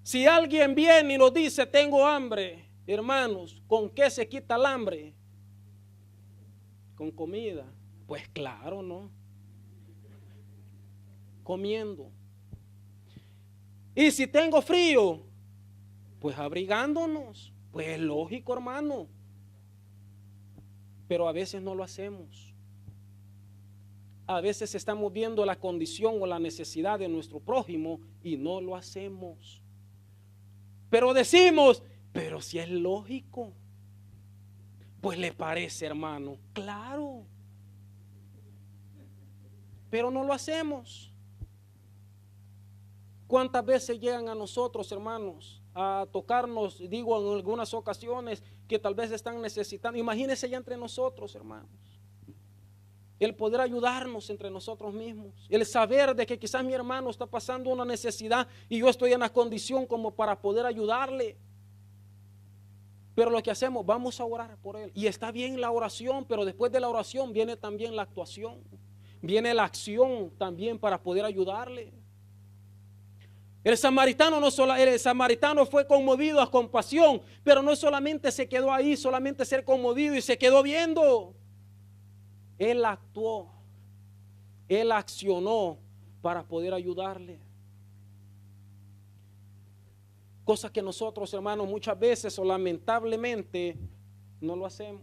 Si alguien viene y nos dice, tengo hambre, hermanos, ¿con qué se quita el hambre? Con comida. Pues claro, ¿no? Comiendo. Y si tengo frío, pues abrigándonos. Pues es lógico, hermano. Pero a veces no lo hacemos. A veces estamos viendo la condición o la necesidad de nuestro prójimo y no lo hacemos. Pero decimos, pero si es lógico. Pues le parece, hermano, claro. Pero no lo hacemos. ¿Cuántas veces llegan a nosotros, hermanos, a tocarnos, digo en algunas ocasiones, que tal vez están necesitando? Imagínense ya entre nosotros, hermanos. El poder ayudarnos entre nosotros mismos. El saber de que quizás mi hermano está pasando una necesidad y yo estoy en la condición como para poder ayudarle. Pero lo que hacemos, vamos a orar por él. Y está bien la oración, pero después de la oración viene también la actuación. Viene la acción también para poder ayudarle. El samaritano fue conmovido a compasión, pero no solamente se quedó ahí, solamente ser conmovido y se quedó viendo. Él actuó, él accionó para poder ayudarle. Cosas que nosotros, hermanos, muchas veces o lamentablemente no lo hacemos.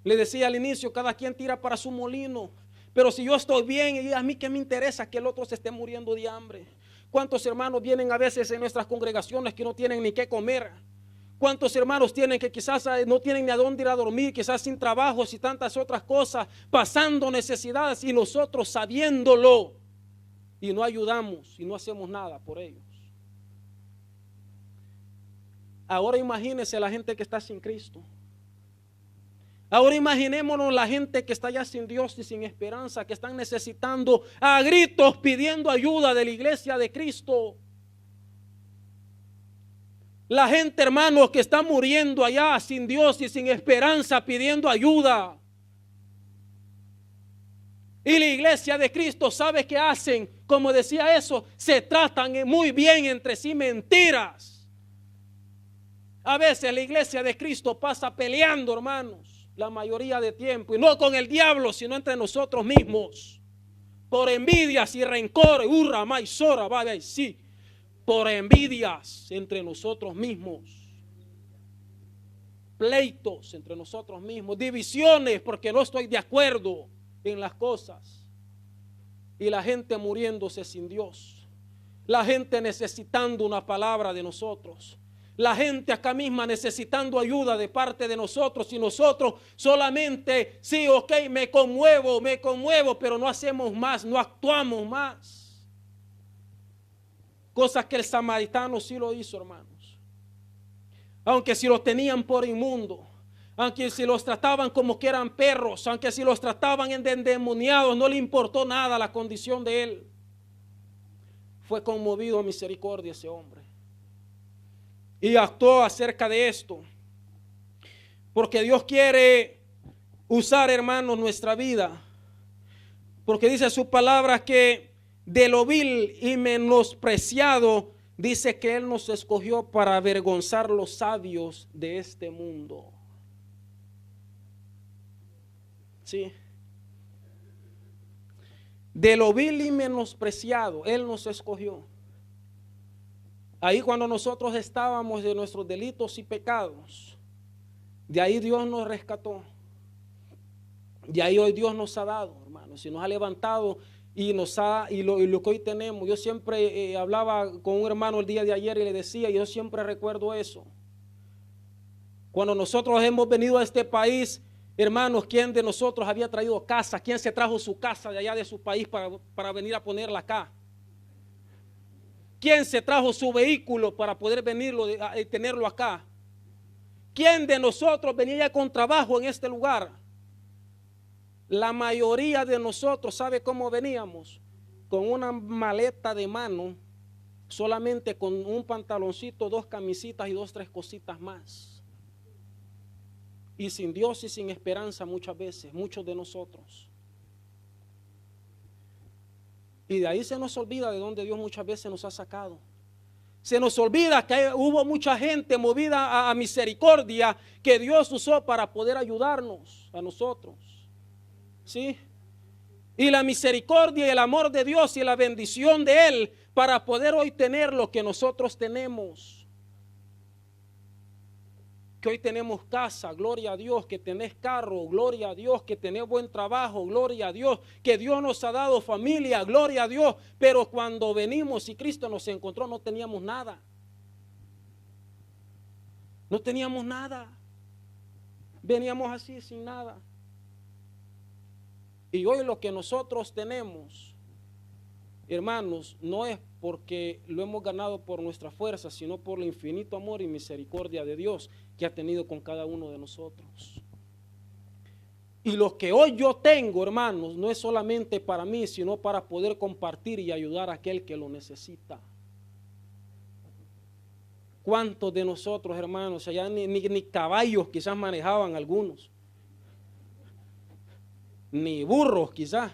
Le decía al inicio, cada quien tira para su molino. Pero si yo estoy bien, y a mí qué me interesa que el otro se esté muriendo de hambre. ¿Cuántos hermanos vienen a veces en nuestras congregaciones que no tienen ni qué comer? ¿Cuántos hermanos tienen que quizás no tienen ni a dónde ir a dormir, quizás sin trabajos y tantas otras cosas, pasando necesidades y nosotros sabiéndolo y no ayudamos y no hacemos nada por ellos? Ahora imagínense la gente que está sin Cristo. Ahora imaginémonos la gente que está ya sin Dios y sin esperanza, que están necesitando a gritos pidiendo ayuda de la iglesia de Cristo. La gente, hermanos, que está muriendo allá sin Dios y sin esperanza pidiendo ayuda. Y la iglesia de Cristo, ¿sabe qué hacen? Como decía eso, se tratan muy bien entre sí mentiras. A veces la iglesia de Cristo pasa peleando, hermanos, la mayoría de tiempo. Y no con el diablo, sino entre nosotros mismos. Por envidias y rencores. Hurra, maizora, vaya, sí. Por envidias entre nosotros mismos. Pleitos entre nosotros mismos. Divisiones porque no estoy de acuerdo en las cosas. Y la gente muriéndose sin Dios. La gente necesitando una palabra de nosotros. La gente acá misma necesitando ayuda de parte de nosotros. Y nosotros solamente, sí, ok, me conmuevo, pero no hacemos más, no actuamos más. Cosas que el samaritano sí lo hizo, hermanos. Aunque si los tenían por inmundo, aunque si los trataban como que eran perros, aunque si los trataban endemoniados, no le importó nada la condición de él. Fue conmovido a misericordia ese hombre. Y actuó acerca de esto. Porque Dios quiere usar, hermanos, nuestra vida. Porque dice su palabra que de lo vil y menospreciado, dice que Él nos escogió para avergonzar los sabios de este mundo. Sí. De lo vil y menospreciado, Él nos escogió. Ahí cuando nosotros estábamos de nuestros delitos y pecados, de ahí Dios nos rescató. De ahí hoy Dios nos ha dado, hermanos. hermanos, y nos ha levantado y lo que hoy tenemos. Yo siempre hablaba con un hermano el día de ayer y le decía, y yo siempre recuerdo eso. Cuando nosotros hemos venido a este país, hermanos, ¿quién de nosotros había traído casa? ¿Quién se trajo su casa de allá de su país para venir a ponerla acá? ¿Quién se trajo su vehículo para poder tenerlo acá? ¿Quién de nosotros venía ya con trabajo en este lugar? La mayoría de nosotros, ¿sabe cómo veníamos? Con una maleta de mano, solamente con un pantaloncito, 2 camisitas y 2, 3 cositas más. Y sin Dios y sin esperanza muchas veces, muchos de nosotros. Y de ahí se nos olvida de donde Dios muchas veces nos ha sacado. Se nos olvida que hubo mucha gente movida a misericordia que Dios usó para poder ayudarnos a nosotros. ¿Sí? Y la misericordia y el amor de Dios y la bendición de Él para poder hoy tener lo que nosotros tenemos. Que hoy tenemos casa, gloria a Dios, que tenés carro, gloria a Dios, que tenés buen trabajo, gloria a Dios, que Dios nos ha dado familia, gloria a Dios, pero cuando venimos y Cristo nos encontró no teníamos nada. No teníamos nada. Veníamos así sin nada. Y hoy lo que nosotros tenemos, hermanos, no es porque lo hemos ganado por nuestra fuerza, sino por el infinito amor y misericordia de Dios que ha tenido con cada uno de nosotros. Y lo que hoy yo tengo, hermanos, no es solamente para mí, sino para poder compartir y ayudar a aquel que lo necesita. ¿Cuántos de nosotros, hermanos, allá ni caballos quizás manejaban algunos? Ni burros quizás.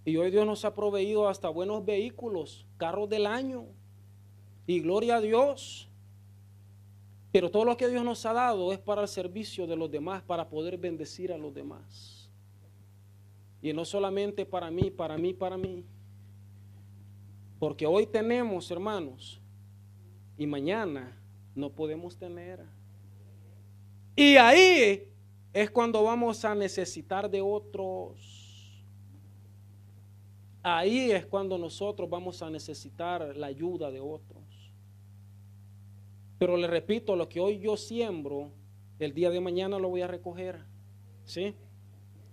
Y hoy Dios nos ha proveído hasta buenos vehículos, carros del año. Y gloria a Dios. Pero todo lo que Dios nos ha dado es para el servicio de los demás, para poder bendecir a los demás. Y no solamente para mí, para mí, para mí. Porque hoy tenemos, hermanos, y mañana no podemos tener. Y ahí es cuando vamos a necesitar de otros. Ahí es cuando nosotros vamos a necesitar la ayuda de otros. Pero le repito, lo que hoy yo siembro, el día de mañana lo voy a recoger. ¿Sí?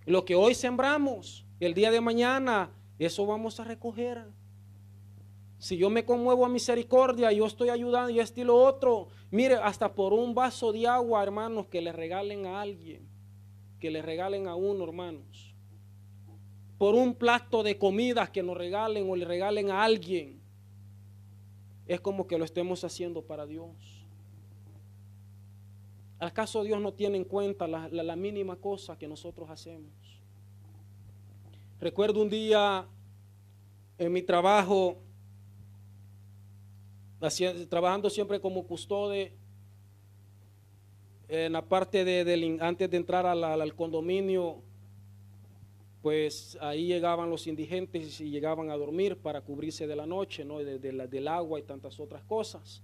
Lo que hoy sembramos, el día de mañana, eso vamos a recoger. Si yo me conmuevo a misericordia, yo estoy ayudando y esto y lo otro. Mire, hasta por un vaso de agua, hermanos, que le regalen a alguien, que le regalen a uno, hermanos. Por un plato de comidas que nos regalen o le regalen a alguien, es como que lo estemos haciendo para Dios. ¿Acaso Dios no tiene en cuenta la mínima cosa que nosotros hacemos? Recuerdo un día en mi trabajo, trabajando siempre como custodio, en la parte antes de entrar al condominio, pues ahí llegaban los indigentes y llegaban a dormir para cubrirse de la noche, ¿no? del agua y tantas otras cosas.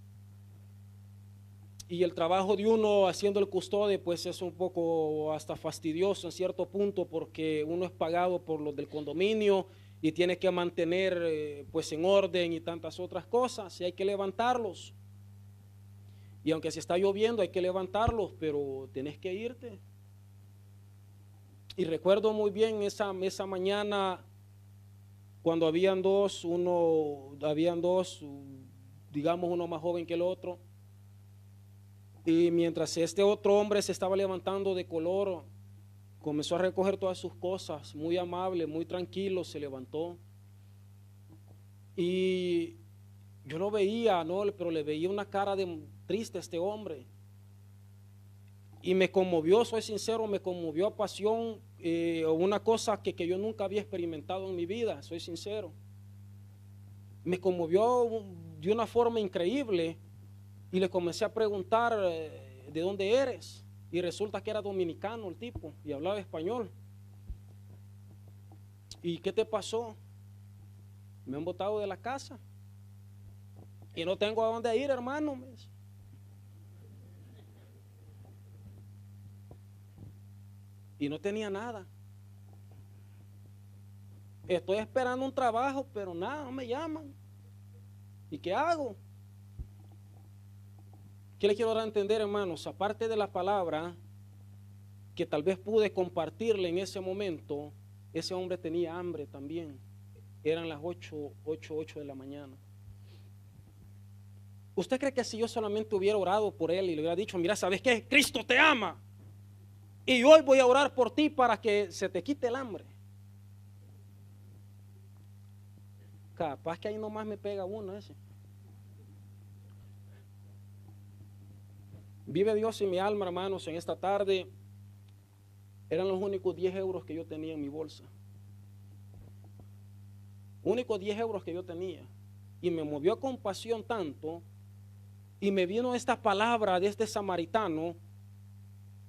Y el trabajo de uno haciendo el custodio pues es un poco hasta fastidioso en cierto punto, porque uno es pagado por los del condominio y tiene que mantener pues en orden y tantas otras cosas, y hay que levantarlos. Y aunque se está lloviendo hay que levantarlos, pero tenés que irte. Y recuerdo muy bien esa mañana cuando habían dos, digamos uno más joven que el otro. Y mientras este otro hombre se estaba levantando de color, comenzó a recoger todas sus cosas, muy amable, muy tranquilo, se levantó. Y yo lo veía, ¿no? Pero le veía una cara triste a este hombre. Y me conmovió, soy sincero, me conmovió a pasión, una cosa que yo nunca había experimentado en mi vida, soy sincero. Me conmovió de una forma increíble y le comencé a preguntar de dónde eres. Y resulta que era dominicano el tipo y hablaba español. ¿Y qué te pasó? Me han botado de la casa y no tengo a dónde ir, hermano. y no tenía nada. Estoy esperando un trabajo, pero nada, no me llaman. ¿Y qué hago? ¿Qué le quiero dar a entender, hermanos? Aparte de la palabra que tal vez pude compartirle en ese momento, ese hombre tenía hambre también. Eran las 8 de la mañana. ¿Usted cree que si yo solamente hubiera orado por él y le hubiera dicho, mira, ¿sabes qué? Cristo te ama. Y hoy voy a orar por ti para que se te quite el hambre? Capaz que ahí nomás me pega uno ese. Vive Dios en mi alma, hermanos, en esta tarde. Eran los únicos 10 euros que yo tenía en mi bolsa. Únicos 10 euros que yo tenía. Y me movió a compasión tanto. Y me vino esta palabra de este samaritano,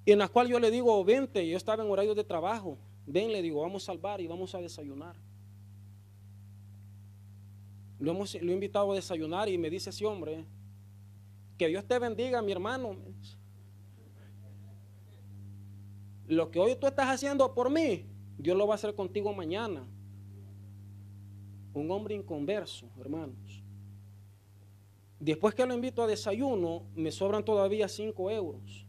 en la cual yo le digo, vente, yo estaba en horario de trabajo. Ven, le digo, vamos a salvar y vamos a desayunar. Lo he invitado a desayunar y me dice ese hombre, que Dios te bendiga, mi hermano. Lo que hoy tú estás haciendo por mí, Dios lo va a hacer contigo mañana. Un hombre inconverso, hermanos. Después que lo invito a desayuno, me sobran todavía 5 euros.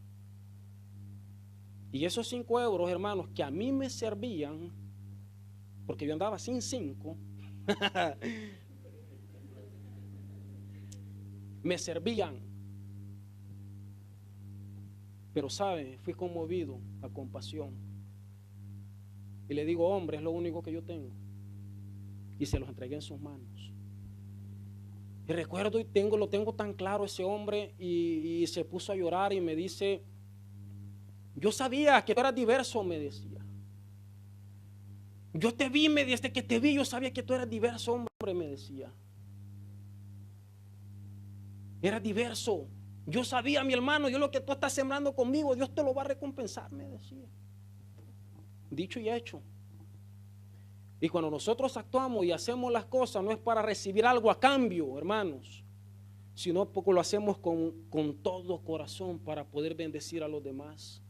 Y esos 5 euros, hermanos, que a mí me servían, porque yo andaba sin 5, me servían. Pero sabe, fui conmovido a compasión. Y le digo, hombre, es lo único que yo tengo. Y se los entregué en sus manos. Y recuerdo y lo tengo tan claro ese hombre y se puso a llorar y me dice, yo sabía que tú eras diverso, me decía. Yo te vi, desde que te vi yo sabía que tú eras diverso, hombre, me decía. Eras diverso. Yo sabía, mi hermano, yo lo que tú estás sembrando conmigo, Dios te lo va a recompensar, me decía. Dicho y hecho. Y cuando nosotros actuamos y hacemos las cosas, no es para recibir algo a cambio, hermanos, sino porque lo hacemos con todo corazón para poder bendecir a los demás.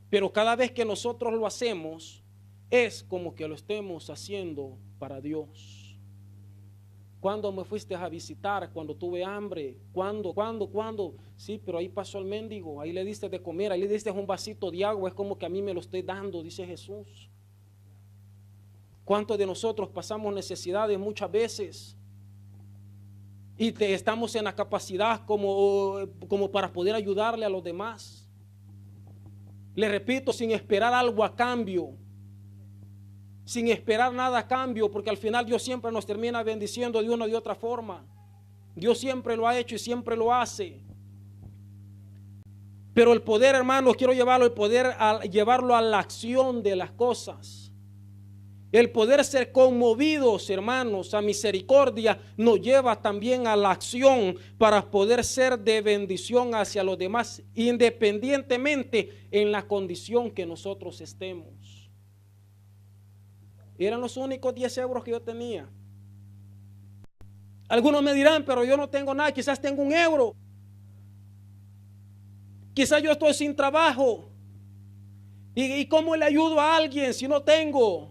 Pero cada vez que nosotros lo hacemos, es como que lo estemos haciendo para Dios. ¿Cuándo me fuiste a visitar? Cuando tuve hambre. ¿Cuándo? Sí, pero ahí pasó el mendigo, ahí le diste de comer, ahí le diste un vasito de agua, es como que a mí me lo estoy dando, dice Jesús. ¿Cuántos de nosotros pasamos necesidades muchas veces? Y estamos en la capacidad como para poder ayudarle a los demás. Le repito, sin esperar algo a cambio. Sin esperar nada a cambio, porque al final Dios siempre nos termina bendiciendo de una o de otra forma. Dios siempre lo ha hecho y siempre lo hace. Pero el poder, hermanos, quiero llevarlo, llevarlo a la acción de las cosas. El poder ser conmovidos, hermanos, a misericordia nos lleva también a la acción para poder ser de bendición hacia los demás, independientemente en la condición que nosotros estemos. Eran los únicos 10 euros que yo tenía. Algunos me dirán, pero yo no tengo nada, quizás tengo 1 euro. Quizás yo estoy sin trabajo. ¿Y cómo le ayudo a alguien si no tengo?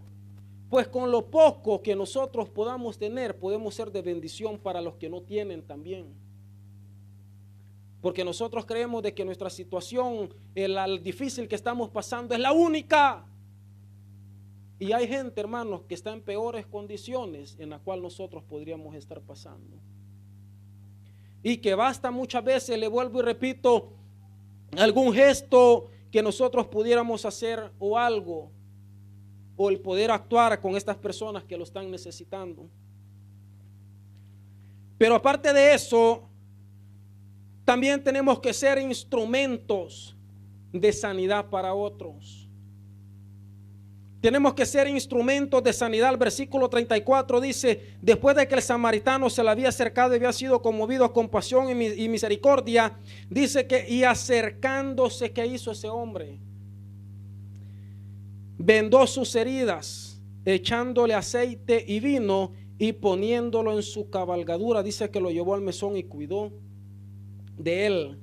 Pues con lo poco que nosotros podamos tener, podemos ser de bendición para los que no tienen también. Porque nosotros creemos de que nuestra situación, el difícil que estamos pasando, es la única. Y hay gente, hermanos, que está en peores condiciones en las cuales nosotros podríamos estar pasando. Y que basta muchas veces, le vuelvo y repito, algún gesto que nosotros pudiéramos hacer o algo, o el poder actuar con estas personas que lo están necesitando. Pero aparte de eso, también tenemos que ser instrumentos de sanidad para otros. Tenemos que ser instrumentos de sanidad. El versículo 34 dice, después de que el samaritano se le había acercado y había sido conmovido a compasión y misericordia, dice que y acercándose, ¿qué hizo ese hombre? Vendó sus heridas, echándole aceite y vino y poniéndolo en su cabalgadura, dice que lo llevó al mesón y cuidó de él.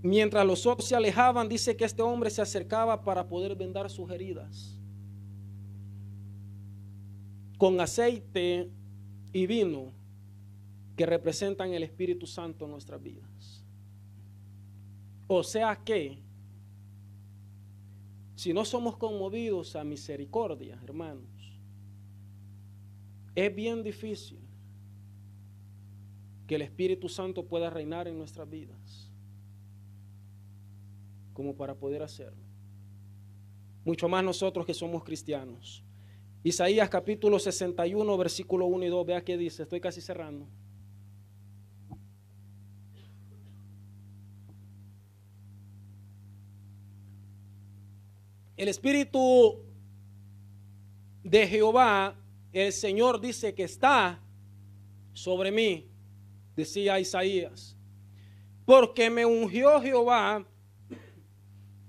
Mientras los otros se alejaban, dice que este hombre se acercaba para poder vendar sus heridas con aceite y vino, que representan el Espíritu Santo en nuestras vidas. O sea que, si no somos conmovidos a misericordia, hermanos, es bien difícil que el Espíritu Santo pueda reinar en nuestras vidas como para poder hacerlo. Mucho más nosotros que somos cristianos. Isaías capítulo 61, versículo 1 y 2, vea qué dice, estoy casi cerrando. El Espíritu de Jehová, el Señor, dice que está sobre mí, decía Isaías, porque me ungió Jehová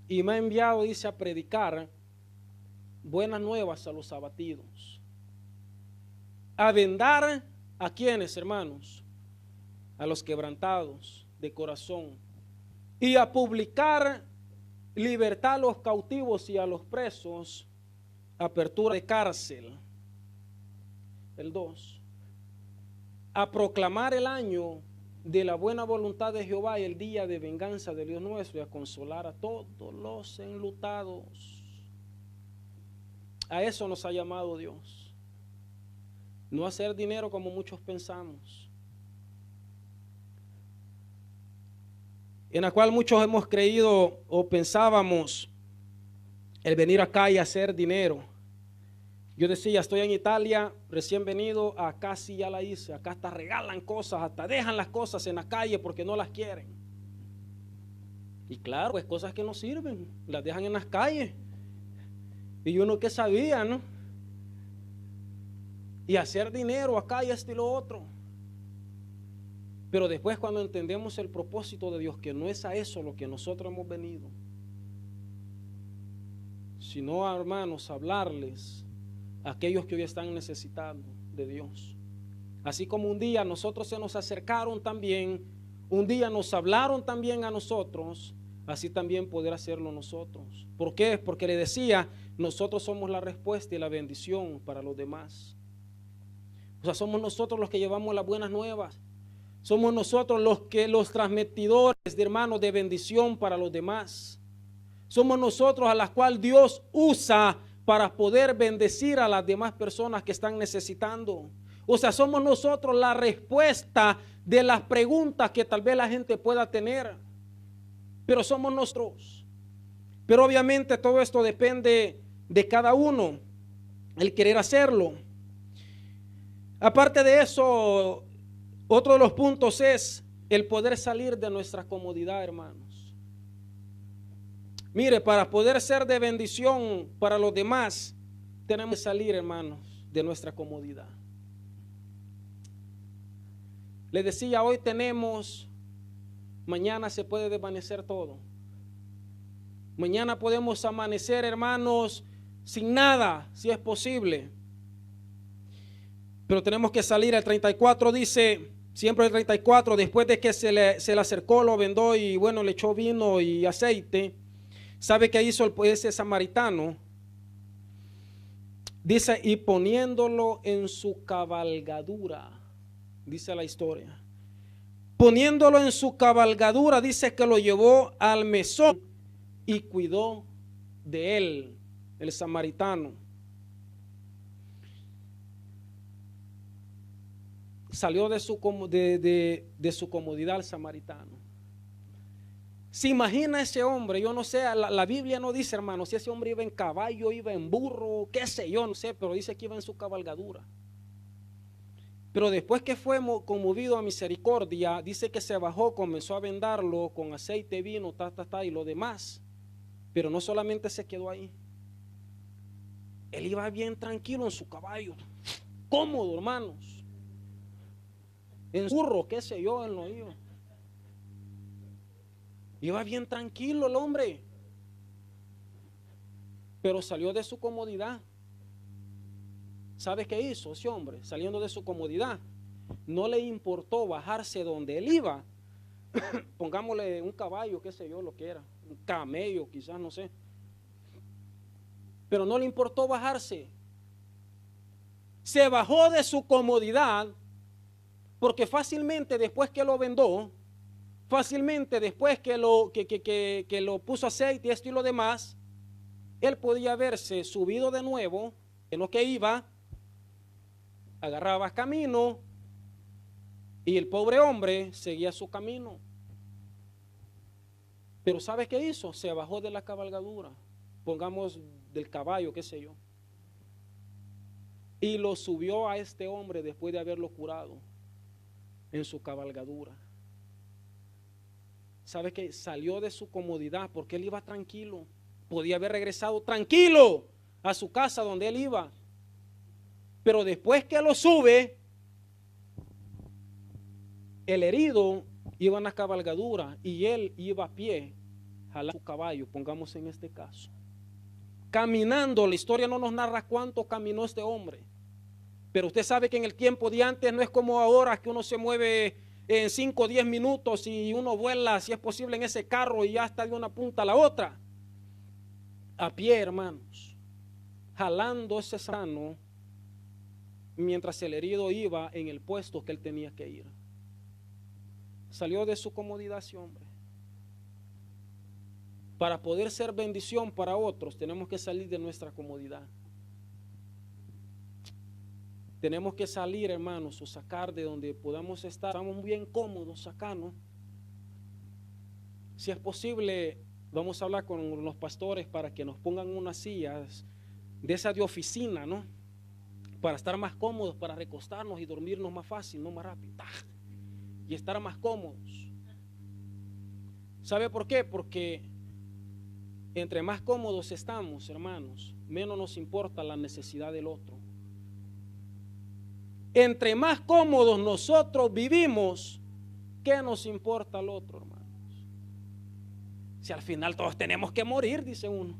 y me ha enviado, dice, a predicar buenas nuevas a los abatidos, a vendar a quienes, hermanos, a los quebrantados de corazón, y a publicar libertad a los cautivos y a los presos, apertura de cárcel. El 2, a proclamar el año de la buena voluntad de Jehová y el día de venganza de Dios nuestro, y a consolar a todos los enlutados. A eso nos ha llamado Dios, no a hacer dinero como muchos pensamos, en la cual muchos hemos creído o pensábamos el venir acá y hacer dinero. Yo decía, estoy en Italia, recién venido, acá sí ya la hice, acá hasta regalan cosas, hasta dejan las cosas en la calle porque no las quieren. Y claro, pues cosas que no sirven, las dejan en las calles. Y uno que sabía, ¿no? Y hacer dinero acá y esto y lo otro. Pero después, cuando entendemos el propósito de Dios, que no es a eso lo que nosotros hemos venido, sino, hermanos, hablarles a aquellos que hoy están necesitando de Dios. Así como un día nosotros se nos acercaron también, un día nos hablaron también a nosotros, así también poder hacerlo nosotros. ¿Por qué? Porque le decía, nosotros somos la respuesta y la bendición para los demás. O sea, somos nosotros los que llevamos las buenas nuevas. Somos nosotros los transmitidores de, hermanos, de bendición para los demás. Somos nosotros a las cuales Dios usa para poder bendecir a las demás personas que están necesitando. O sea, somos nosotros la respuesta de las preguntas que tal vez la gente pueda tener. Pero somos nosotros. Pero obviamente todo esto depende de cada uno, el querer hacerlo. Aparte de eso, otro de los puntos es el poder salir de nuestra comodidad, hermanos. Mire, para poder ser de bendición para los demás, tenemos que salir, hermanos, de nuestra comodidad. Les decía, hoy tenemos, mañana se puede desvanecer todo. Mañana podemos amanecer, hermanos, sin nada, si es posible. Pero tenemos que salir. El 34 dice, siempre el 34, después de que se le acercó, lo vendó y bueno, le echó vino y aceite. ¿Sabe qué hizo ese samaritano? Dice, y poniéndolo en su cabalgadura, dice la historia. Poniéndolo en su cabalgadura, dice que lo llevó al mesón y cuidó de él, el samaritano. Salió de su comodidad el samaritano. ¿Se imagina ese hombre? Yo no sé, la Biblia no dice, hermano, si ese hombre iba en caballo, iba en burro, qué sé yo, no sé, pero dice que iba en su cabalgadura. Pero después que fue conmovido a misericordia, dice que se bajó, comenzó a vendarlo con aceite, vino, y lo demás. Pero no solamente se quedó ahí. Él iba bien tranquilo en su caballo, cómodo, hermanos. En su burro, qué sé yo, él no iba. Iba bien tranquilo el hombre. Pero salió de su comodidad. ¿Sabe qué hizo ese hombre? Saliendo de su comodidad. No le importó bajarse donde él iba, pongámosle un caballo, qué sé yo, lo que era, un camello quizás, no sé. Pero no le importó bajarse. Se bajó de su comodidad, porque fácilmente después que lo vendó, fácilmente después que lo puso aceite y esto y lo demás, él podía haberse subido de nuevo en lo que iba, agarraba camino y el pobre hombre seguía su camino. Pero ¿sabe qué hizo? Se bajó de la cabalgadura, pongamos del caballo, qué sé yo, y lo subió a este hombre después de haberlo curado en su cabalgadura. ¿Sabe qué? Salió de su comodidad porque él iba tranquilo. Podía haber regresado tranquilo a su casa donde él iba. Pero después que lo sube, el herido iba en la cabalgadura y él iba a pie, jalando su caballo, pongamos en este caso. Caminando, la historia no nos narra cuánto caminó este hombre. Pero usted sabe que en el tiempo de antes no es como ahora que uno se mueve en 5 o 10 minutos y uno vuela, si es posible, en ese carro y ya está de una punta a la otra. A pie, hermanos, jalando ese sano mientras el herido iba en el puesto que él tenía que ir. Salió de su comodidad ese hombre. Para poder ser bendición para otros, tenemos que salir de nuestra comodidad. Tenemos que salir, hermanos, o sacar de donde podamos estar. Estamos bien cómodos acá, ¿no? Si es posible, vamos a hablar con los pastores para que nos pongan unas sillas de esas de oficina, ¿no? Para estar más cómodos, para recostarnos y dormirnos más fácil, no más rápido. Y estar más cómodos. ¿Sabe por qué? Porque entre más cómodos estamos, hermanos, menos nos importa la necesidad del otro. Entre más cómodos nosotros vivimos, ¿qué nos importa al otro, hermanos? Si al final todos tenemos que morir, dice uno.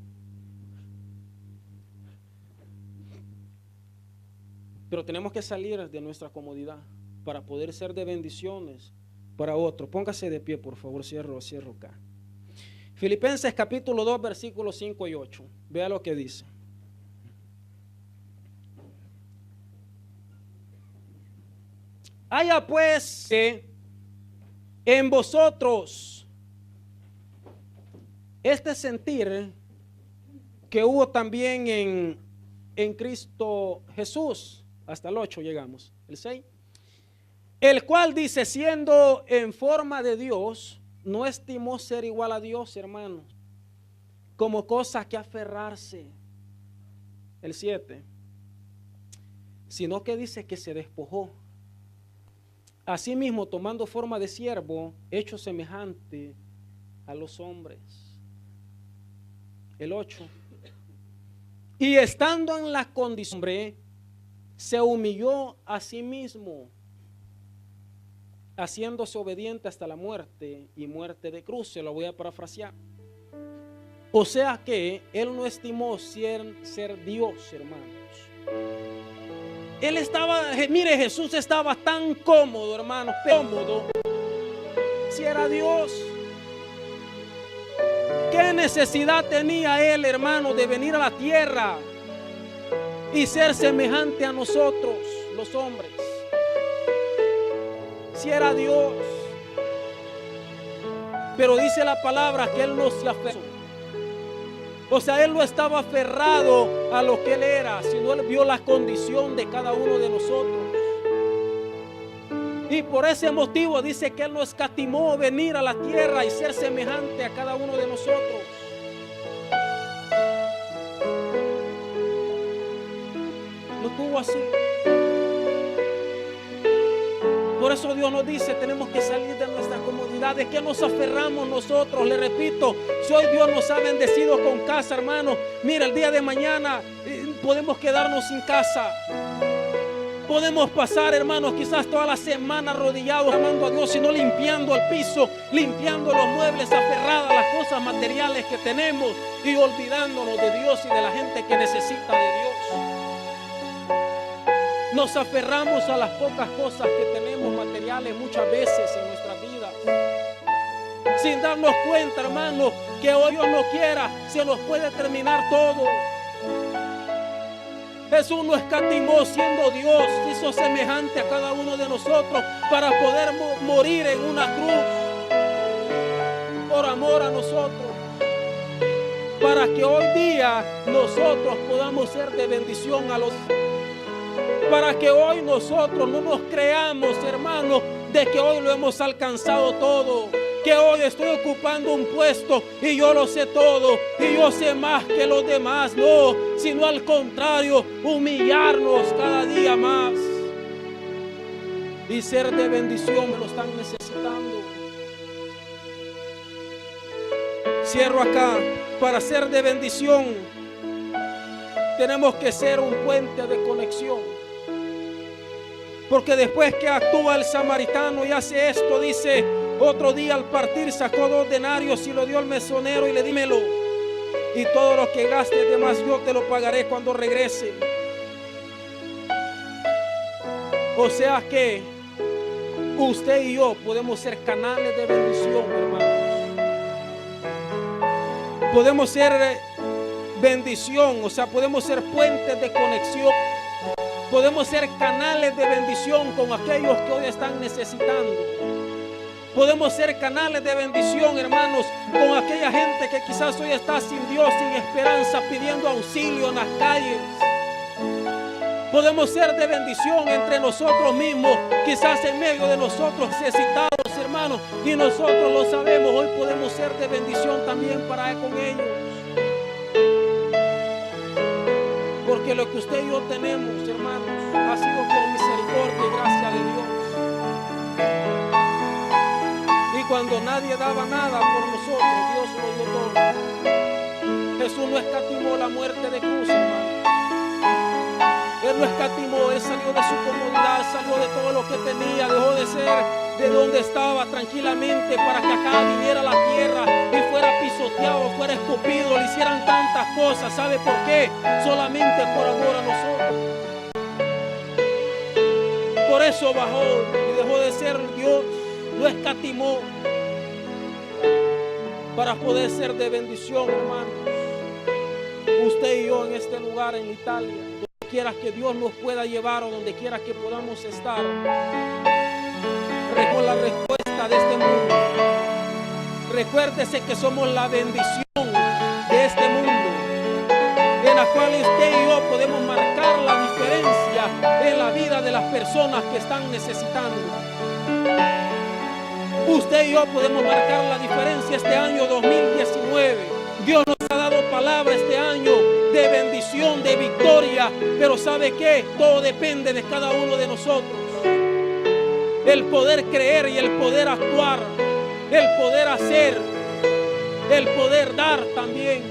Pero tenemos que salir de nuestra comodidad para poder ser de bendiciones para otro. Póngase de pie, por favor, cierro acá. Filipenses capítulo 2, versículos 5 y 8. Vea lo que dice. Haya pues en vosotros este sentir que hubo también en Cristo Jesús. Hasta el 8 llegamos, el 6. El cual dice, siendo en forma de Dios, no estimó ser igual a Dios, hermanos, como cosa que aferrarse. El 7. Sino que dice que se despojó. Asimismo, tomando forma de siervo, hecho semejante a los hombres. El 8. Y estando en la condición, se humilló a sí mismo, haciéndose obediente hasta la muerte y muerte de cruz. Se lo voy a parafrasear. O sea que él no estimó ser Dios, hermanos. Él estaba, mire, Jesús estaba tan cómodo, hermanos, cómodo. Si era Dios, ¿qué necesidad tenía él, hermano, de venir a la tierra y ser semejante a nosotros, los hombres? Si era Dios. Pero dice la palabra que él no se aferró. O sea, él no estaba aferrado a lo que él era, sino él vio la condición de cada uno de nosotros. Y por ese motivo dice que él no escatimó venir a la tierra y ser semejante a cada uno de nosotros. No estuvo así. Por eso Dios nos dice, tenemos que salir de nuestra comodidad. ¿De qué nos aferramos nosotros? Le repito, si hoy Dios nos ha bendecido con casa, hermano, mira, el día de mañana podemos quedarnos sin casa. Podemos pasar, hermanos, quizás toda la semana arrodillados, amando a Dios, sino limpiando el piso, limpiando los muebles, aferradas a las cosas materiales que tenemos y olvidándonos de Dios y de la gente que necesita de Dios. Nos aferramos a las pocas cosas que tenemos materiales muchas veces en nuestras vidas. sin darnos cuenta, hermano, que hoy Dios no quiera, se nos puede terminar todo. Jesús no escatimó siendo Dios, hizo semejante a cada uno de nosotros para poder morir en una cruz por amor a nosotros, para que hoy día nosotros podamos ser de bendición a los, para que hoy nosotros no nos creamos, hermanos, de que hoy lo hemos alcanzado todo, que hoy estoy ocupando un puesto y yo lo sé todo y yo sé más que los demás. No, sino al contrario, humillarnos cada día más y ser de bendición. Me lo están necesitando. Cierro acá. Para ser de bendición tenemos que ser un puente de conexión, porque después que actúa el samaritano y hace esto, dice: otro día al partir sacó 2 denarios y lo dio al mesonero y le dímelo, y todo lo que gastes de más yo te lo pagaré cuando regrese. O sea que usted y yo podemos ser canales de bendición, hermanos. Podemos ser bendición, o sea, podemos ser puentes de conexión. Podemos ser canales de bendición con aquellos que hoy están necesitando. Podemos ser canales de bendición, hermanos, con aquella gente que quizás hoy está sin Dios, sin esperanza, pidiendo auxilio en las calles. Podemos ser de bendición entre nosotros mismos, quizás en medio de nosotros necesitados, hermanos, y nosotros lo sabemos. Hoy podemos ser de bendición también para con ellos, porque lo que usted y yo tenemos, hermanos, ha sido por misericordia y gracia de Dios. Y cuando nadie daba nada por nosotros, Dios lo dio todo. Jesús no escatimó la muerte de cruz, hermano. Él no escatimó, Él salió de su comodidad, salió de todo lo que tenía, dejó de ser de donde estaba tranquilamente para que acá viniera la tierra y fuera pisoteado, fuera escupido, le hicieran tantas cosas. ¿Sabe por qué? Solamente por amor a nosotros. Por eso bajó y dejó de ser Dios, no escatimó para poder ser de bendición, hermanos. Usted y yo en este lugar, en Italia, quiera que Dios nos pueda llevar o donde quiera que podamos estar, con la respuesta de este mundo. Recuérdese que somos la bendición de este mundo, en la cual usted y yo podemos marcar la diferencia en la vida de las personas que están necesitando. Usted y yo podemos marcar la diferencia este año 2019. Dios nos ha dado palabra este año de bendición, de victoria, pero ¿sabe qué? Todo depende de cada uno de nosotros. El poder creer y el poder actuar, el poder hacer, el poder dar también.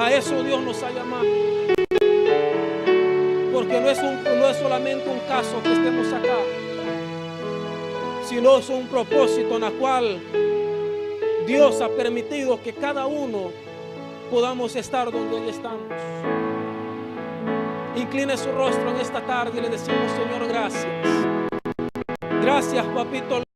A eso Dios nos ha llamado, porque no es solamente un caso que estemos acá, sino es un propósito en el cual Dios ha permitido que cada uno podamos estar donde hoy estamos. Incline su rostro en esta tarde y le decimos: Señor, gracias. Gracias, papito.